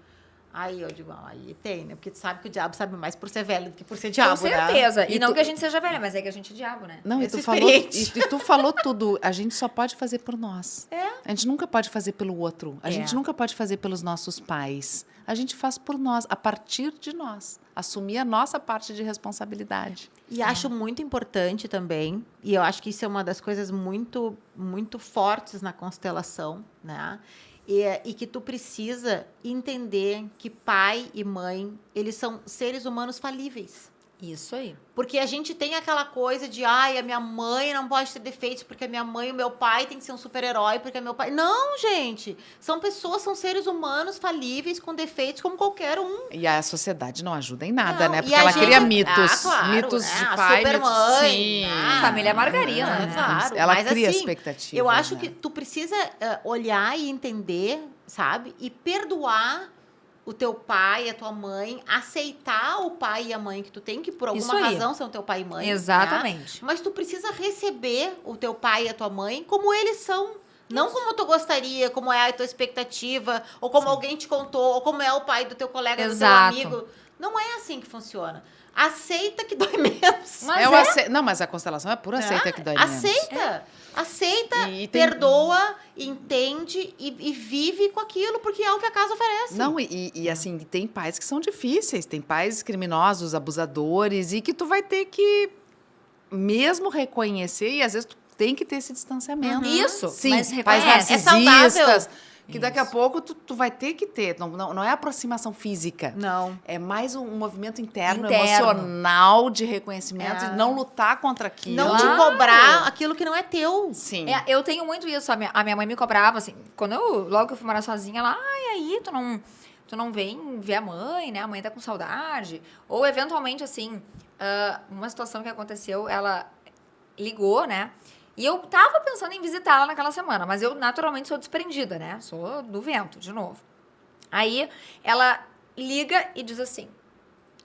Aí eu digo, aí tem, né? Porque tu sabe que o diabo sabe mais por ser velho do que por ser diabo, Com certeza. né? E não que a gente seja velha, mas é que a gente é diabo, né? Não, e Essa tu falou, experiente. e tu falou tudo. A gente só pode fazer por nós. É. A gente nunca pode fazer pelo outro. A É. gente nunca pode fazer pelos nossos pais. A gente faz por nós, a partir de nós. Assumir a nossa parte de responsabilidade. E acho muito importante também, e eu acho que isso é uma das coisas muito, muito fortes na constelação, né? E que tu precisa entender que pai e mãe, eles são seres humanos falíveis. Isso aí. Porque a gente tem aquela coisa de, ai, a minha mãe não pode ter defeitos, porque a minha mãe e o meu pai tem que ser um super-herói, porque meu pai... Não, gente! São pessoas, são seres humanos falíveis, com defeitos, como qualquer um. E a sociedade não ajuda em nada, Não, né? e Porque a ela gente- cria mitos. claro, mitos né? de A pai, mitos... supermãe, Sim. né? Família Margarina, né? Claro, Ela mas, cria assim, expectativas. Eu acho né? que tu precisa olhar e entender, sabe? E perdoar o teu pai e a tua mãe, aceitar o pai e a mãe que tu tem, que por Isso alguma aí. razão são teu pai e mãe. né? Exatamente. Mas tu precisa receber o teu pai e a tua mãe como eles são. Não como tu gostaria, como é a tua expectativa, ou como alguém te contou, ou como é o pai do teu colega, Exato. do teu amigo. Não é assim que funciona. Aceita que dói menos. Mas Não, mas a constelação é pura aceita que dói menos. Aceita. Aceita, E tem- perdoa, entende e vive com aquilo, porque é o que a casa oferece. Não, assim, tem pais que são difíceis, tem pais criminosos, abusadores, e que tu vai ter que mesmo reconhecer, e às vezes tu tem que ter esse distanciamento. Isso, Sim, mas pais reconhece. É saudável. narcisistas, que daqui a Isso. pouco tu vai ter que ter. Não é aproximação física. Não. É mais um movimento interno, Interno. emocional, de reconhecimento, É. de não lutar contra aquilo. Não Claro. te cobrar aquilo que não é teu. Sim. É, eu tenho muito isso. A minha mãe me cobrava, assim, logo que eu fui morar sozinha, ela, ai, aí, tu não vem ver a mãe, né? A mãe tá com saudade. Ou, eventualmente, assim, uma situação que aconteceu, ela ligou, né? E eu tava pensando em visitá-la naquela semana, mas eu, naturalmente, sou desprendida, né? Sou do vento, de novo. Aí, ela liga e diz assim,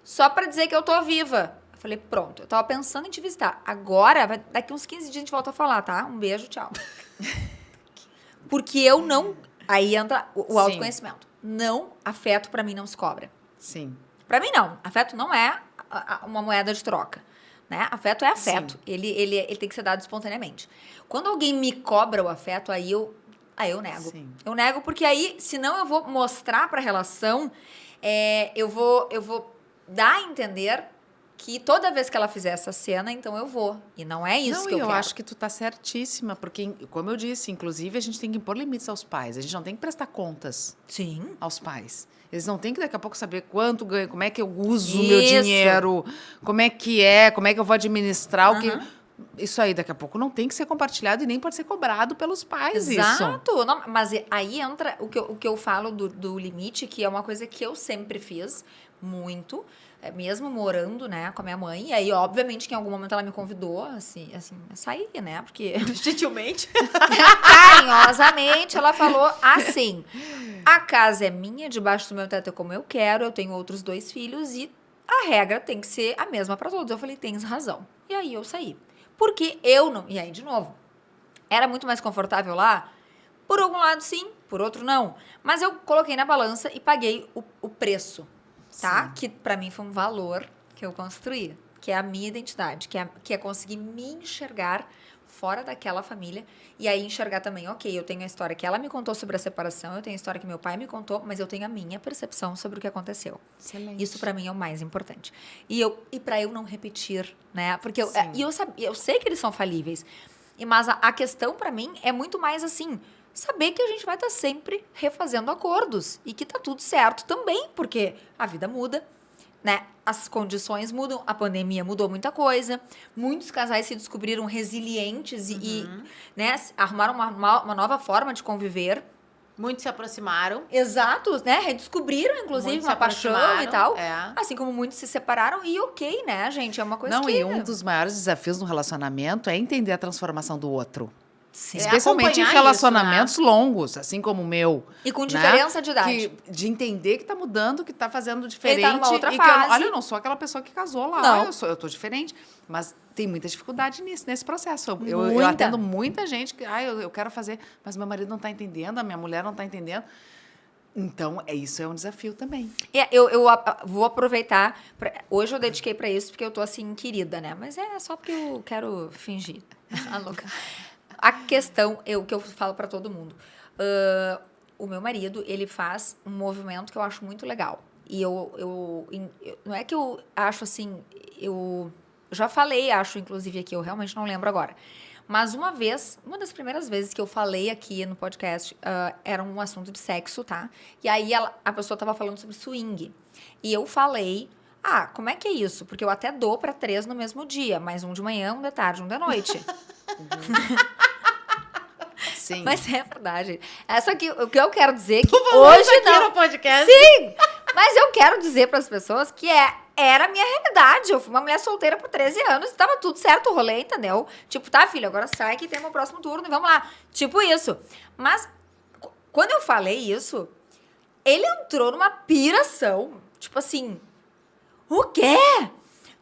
só pra dizer que eu tô viva. Eu falei, pronto, eu tava pensando em te visitar. Agora, daqui uns 15 dias a gente volta a falar, tá? Um beijo, tchau. Porque eu não... Aí entra o Sim. autoconhecimento. Não, afeto pra mim não se cobra. Sim. Pra mim, não. Afeto não é uma moeda de troca. Né? Afeto é afeto. Ele tem que ser dado espontaneamente. Quando alguém me cobra o afeto, aí eu nego. Sim. Eu nego porque aí, senão eu vou mostrar pra relação, eu vou dar a entender que toda vez que ela fizer essa cena, então eu vou. E não é isso Não, que eu e eu quero. acho que tu tá certíssima, porque, como eu disse, inclusive, a gente tem que impor limites aos pais. A gente não tem que prestar contas Sim. aos pais. Eles não têm que, daqui a pouco, saber quanto ganho, como é que eu uso o meu Isso. dinheiro, como é que eu vou administrar o que... Isso aí, daqui a pouco, não tem que ser compartilhado e nem pode ser cobrado pelos pais, isso. Exato. Não, mas aí entra o que eu falo do limite, que é uma coisa que eu sempre fiz muito, mesmo morando, né, com a minha mãe. E aí, obviamente, que em algum momento ela me convidou, assim a sair, né, porque... Gentilmente. Carinhosamente, ela falou assim, a casa é minha, debaixo do meu teto é como eu quero, eu tenho outros 2 filhos e a regra tem que ser a mesma para todos. Eu falei, tens razão. E aí eu saí. Porque eu não... E aí, de novo, era muito mais confortável lá? Por algum lado, sim. Por outro, não. Mas eu coloquei na balança e paguei o preço, tá? Sim. Que pra mim foi um valor que eu construí. Que é a minha identidade. Que é conseguir me enxergar fora daquela família. E aí enxergar também, ok, eu tenho a história que ela me contou sobre a separação, eu tenho a história que meu pai me contou, mas eu tenho a minha percepção sobre o que aconteceu. Excelente. Isso pra mim é o mais importante. E para eu não repetir, né? Porque eu sei que eles são falíveis. Mas a questão pra mim é muito mais assim, saber que a gente vai estar sempre refazendo acordos e que tá tudo certo também, porque a vida muda, né? As condições mudam, a pandemia mudou muita coisa, muitos casais se descobriram resilientes e né, arrumaram uma nova forma de conviver. Muitos se aproximaram. Exatos, né? Redescobriram, inclusive, Muitos uma se paixão e aproximaram, tal. é. Assim como muitos se separaram. E ok, né, gente? É uma coisa Não, que... e um dos maiores desafios no relacionamento é entender a transformação do outro. Sim. Especialmente em acompanhar relacionamentos longos, assim como o meu. E com né? diferença de idade. De entender que tá mudando, que tá fazendo diferente. Ele tá numa outra e fase. Que olha, eu não sou aquela pessoa que casou lá. Não. Eu tô diferente. Mas tem muita dificuldade nesse processo. Eu Muita. atendo muita gente que, eu quero fazer, mas meu marido não tá entendendo, a minha mulher não tá entendendo. Então, isso é um desafio também. Eu vou aproveitar. Hoje eu dediquei pra isso porque eu tô assim, querida, né? Mas é só porque eu quero fingir. A louca. A questão, o que eu falo pra todo mundo. O meu marido, ele faz um movimento que eu acho muito legal. E não é que eu acho assim, eu já falei, acho, inclusive, aqui, eu realmente não lembro agora. Mas uma das primeiras vezes que eu falei aqui no podcast, era um assunto de sexo, tá? E aí a pessoa tava falando sobre swing. E eu falei, como é que é isso? Porque eu até dou pra 3 no mesmo dia, mas um de manhã, um de tarde, um de noite. Sim. Mas é verdade. Só que o que eu quero dizer é que Tu falou isso hoje aqui não. no podcast? Sim! Mas eu quero dizer para as pessoas que era a minha realidade. Eu fui uma mulher solteira por 13 anos e tava tudo certo o rolê, entendeu? Tipo, tá, filho, agora sai que tem o próximo turno e vamos lá. Tipo isso. Mas, quando eu falei isso, ele entrou numa piração. Tipo assim, o quê?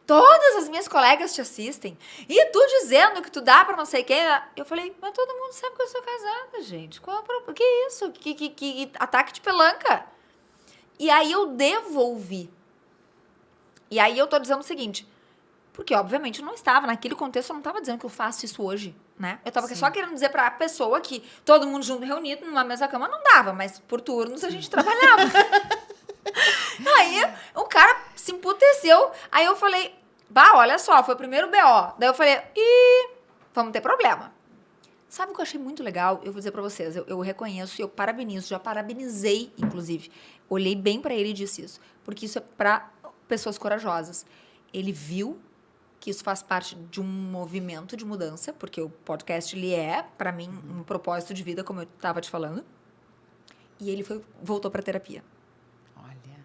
Todas as minhas colegas te assistem. E tu dizendo que tu dá pra não sei quem. Eu falei, mas todo mundo sabe que eu sou casada, gente. Qual é o problema? Que isso? Que ataque de pelanca. E aí eu devolvi. E aí eu tô dizendo o seguinte, porque obviamente eu não estava, naquele contexto eu não estava dizendo que eu faço isso hoje, né? Eu tava só querendo dizer pra pessoa que todo mundo junto, reunido numa mesma cama, não dava, mas por turnos a gente trabalhava. Aí o cara se emputeceu, aí eu falei, olha só, foi o primeiro BO. Daí eu falei, vamos ter problema. Sabe o que eu achei muito legal? Eu vou dizer pra vocês, eu reconheço e eu parabenizo, já parabenizei, inclusive. Olhei bem pra ele e disse isso, porque isso é pra pessoas corajosas. Ele viu que isso faz parte de um movimento de mudança, porque o podcast, ele é, pra mim, um propósito de vida, como eu tava te falando. E ele voltou pra terapia. Olha.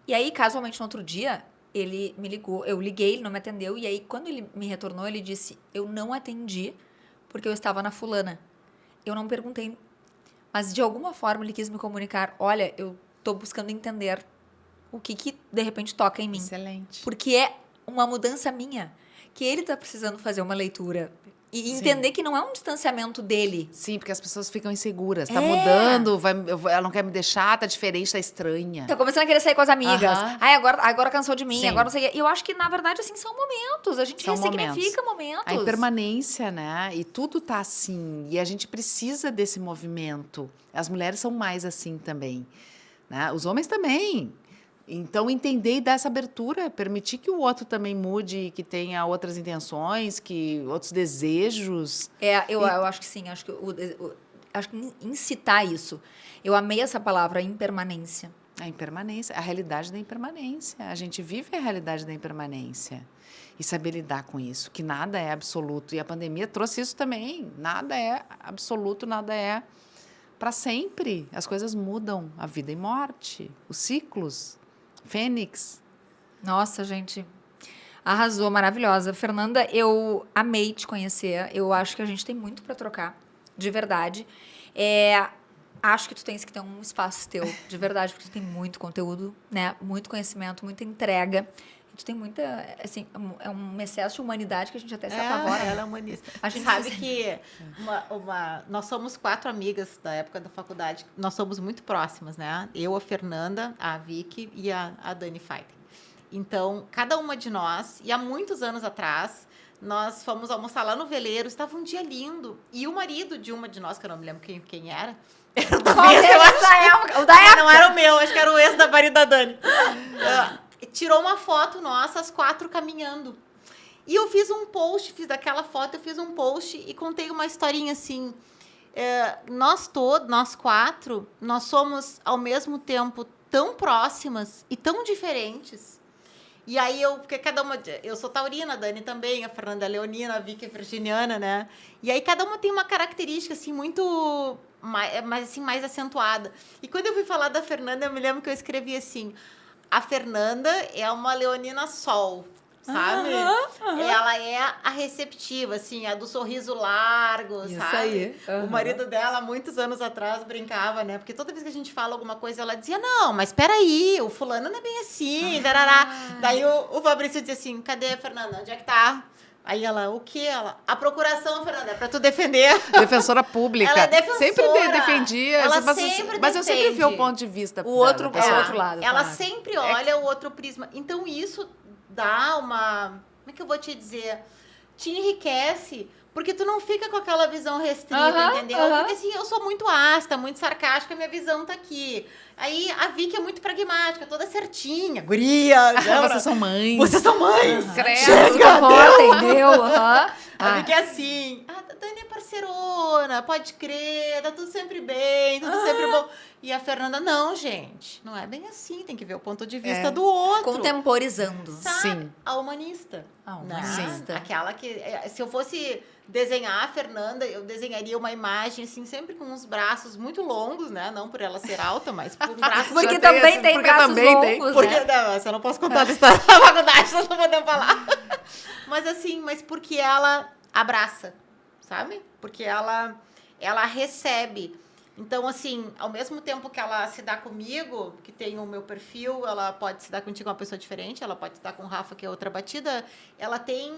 E aí, casualmente, no outro dia, ele me ligou, eu liguei, ele não me atendeu, e aí, quando ele me retornou, ele disse, eu não atendi porque eu estava na fulana. Eu não perguntei, mas de alguma forma ele quis me comunicar, olha, eu tô buscando entender o que de repente toca em mim. Excelente. Porque é uma mudança minha, que ele tá precisando fazer uma leitura e entender que não é um distanciamento dele. Sim, porque as pessoas ficam inseguras. Tá mudando, ela não quer me deixar, tá diferente, tá estranha. Tá começando a querer sair com as amigas. Aham. Ai, agora cansou de mim, Sim. agora não sei o quê. E eu acho que, na verdade, assim, são momentos. A gente São ressignifica momentos. A impermanência, né? E tudo tá assim. E a gente precisa desse movimento. As mulheres são mais assim também, né? Os homens também. Então, entender e dar essa abertura, permitir que o outro também mude, que tenha outras intenções, que outros desejos. Eu acho que sim. Acho que incitar isso. Eu amei essa palavra, impermanência. A impermanência, a realidade da impermanência. A gente vive a realidade da impermanência. E saber lidar com isso, que nada é absoluto. E a pandemia trouxe isso também. Nada é absoluto, nada é para sempre. As coisas mudam, a vida e morte, os ciclos. Fênix. Nossa, gente, arrasou, maravilhosa. Fernanda, eu amei te conhecer. Eu acho que a gente tem muito para trocar, de verdade. Acho que tu tens que ter um espaço teu, de verdade, porque tu tem muito conteúdo, né? Muito conhecimento, muita entrega. E tu tem muita, assim, é um excesso de humanidade que a gente até se apavora. Ela é humanista. A gente sabe que nós somos 4 amigas da época da faculdade. Nós somos muito próximas, né? Eu, a Fernanda, a Vicky e a Dani Feiten. Então, cada uma de nós, e há muitos anos atrás, nós fomos almoçar lá no Veleiro, estava um dia lindo. E o marido de uma de nós, que eu não me lembro quem era, era o da época. O da época. Não era o meu, acho que era o ex da marido da Dani. Tirou uma foto nossa, as 4 caminhando. E eu fiz um post, e contei uma historinha assim. Nós 4, nós somos ao mesmo tempo tão próximas e tão diferentes. E aí porque cada uma, eu sou taurina, a Dani também, a Fernanda é leonina, a Vicky é virginiana, né? E aí cada uma tem uma característica assim muito mais acentuada. E quando eu fui falar da Fernanda, eu me lembro que eu escrevi assim: a Fernanda é uma leonina sol, sabe? Ela é a receptiva, assim, a do sorriso largo, Isso sabe? aí. O marido dela, muitos anos atrás, brincava, né? Porque toda vez que a gente fala alguma coisa, ela dizia, não, mas peraí, o fulano não é bem assim, tarará. Daí o Fabrício dizia assim, cadê a Fernanda? Onde é que tá? Aí ela, o quê? Ela, a procuração, Fernanda, é pra tu defender. Defensora pública. Ela é defensora. Sempre defendia. Ela mas sempre eu sempre vi o defende. ponto de vista. O outro- da é pessoa. o outro lado, Ela claro. sempre olha o outro prisma. Então, isso dá uma... Como é que eu vou te dizer? Te enriquece, porque tu não fica com aquela visão restrita, Aham, entendeu? aham. Porque assim, eu sou muito ácida, muito sarcástica, minha visão tá aqui. Aí a Vicky é muito pragmática, toda certinha. Guria! Vocês são mães. Vocês são mães! Credo, Chega, horror, entendeu? Aham. A Vicky é assim. A Dani é parceirona, pode crer, tá tudo sempre bem, tudo sempre bom. E a Fernanda, não, gente. Não é bem assim, tem que ver o ponto de vista do outro. Contemporizando. Sabe? Sim. A humanista. A né? humanista. Aquela que... Se eu fosse desenhar a Fernanda, eu desenharia uma imagem, assim, sempre com uns braços muito longos, né? Não por ela ser alta, mas por braços... Porque tem também esse- tem porque braços também tem. longos, Porque, né? não, essa eu não posso contar da história da faculdade, nós não podemos falar. Mas assim, mas porque ela abraça, sabe? Porque ela recebe. Então, assim, ao mesmo tempo que ela se dá comigo, que tem o meu perfil, ela pode se dar contigo uma pessoa diferente, ela pode se dar com o Rafa, que é outra batida, ela tem...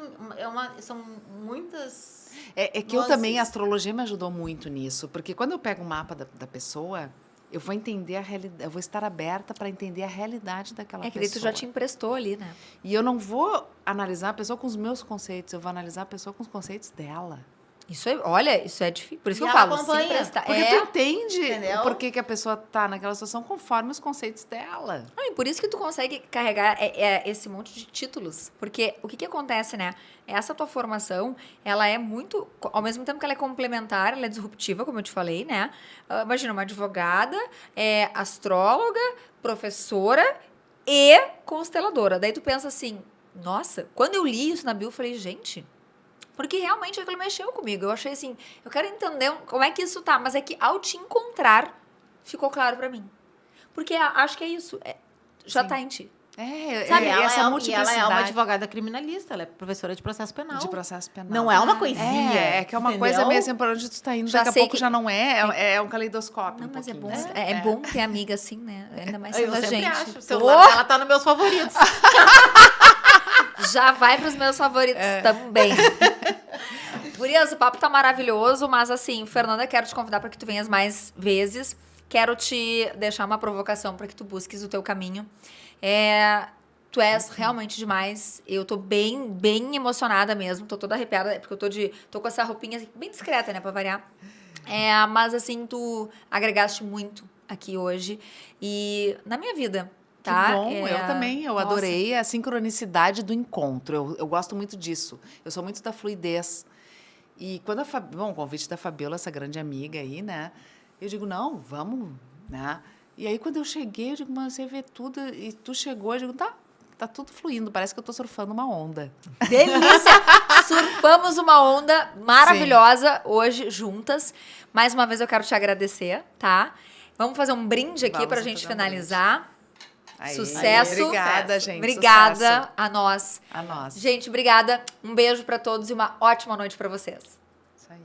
são muitas... É que eu também, a astrologia me ajudou muito nisso. Porque quando eu pego o mapa da pessoa, eu vou entender a realidade, eu vou estar aberta para entender a realidade daquela É que pessoa. daí tu já te emprestou ali, né? E eu não vou analisar a pessoa com os meus conceitos, eu vou analisar a pessoa com os conceitos dela. Isso é, olha, isso é difícil. Por isso E que eu ela falo, se acompanha. emprestar. Porque tu entende Entendeu? por que a pessoa tá naquela situação conforme os conceitos dela. Não, e por isso que tu consegue carregar esse monte de títulos. Porque o que acontece, né? Essa tua formação, ela é muito... Ao mesmo tempo que ela é complementar, ela é disruptiva, como eu te falei, né? Imagina, uma advogada, astróloga, professora e consteladora. Daí tu pensa assim, nossa, quando eu li isso na bio, eu falei, gente... Porque realmente aquilo mexeu comigo. Eu achei assim, eu quero entender como é que isso tá. Mas é que ao te encontrar, ficou claro pra mim. Porque acho que é isso. Já Sim. tá em ti. Sabe, essa e ela multiplicidade é uma advogada criminalista, ela é professora de processo penal. de processo penal. Não é uma coisinha. É que é uma entendeu? coisa meio assim, por onde tu tá indo, Já daqui a sei pouco que- já não é um caleidoscópio. Não, mas é bom. pouquinho. É bom ter amiga assim, né? Ainda mais Eu sendo a sempre gente. acho. O celular dela tá nos meus favoritos. Já vai pros meus favoritos também. Gurias, o papo tá maravilhoso, mas assim, Fernanda, quero te convidar para que tu venhas mais vezes. Quero te deixar uma provocação para que tu busques o teu caminho. Tu és realmente demais. Eu tô bem, bem emocionada mesmo. Tô toda arrepiada, porque eu tô com essa roupinha assim, bem discreta, né, pra variar. Mas assim, tu agregaste muito aqui hoje e na minha vida. Tá? Que bom, eu também, eu Nossa. adorei a sincronicidade do encontro, eu gosto muito disso, eu sou muito da fluidez. E quando o convite da Fabiola, essa grande amiga aí, né, eu digo, não, vamos, né, e aí quando eu cheguei, eu digo, mas você vê tudo, e tu chegou, eu digo, tá tudo fluindo, parece que eu tô surfando uma onda. Delícia! Surfamos uma onda maravilhosa hoje juntas. Mais uma vez eu quero te agradecer, tá? Vamos fazer um brinde aqui Vamos pra gente fazer um finalizar. Aí, Sucesso. Obrigada, gente. Obrigada Sucesso. a nós. A nós. Gente, obrigada. Um beijo pra todos e uma ótima noite pra vocês. Isso aí.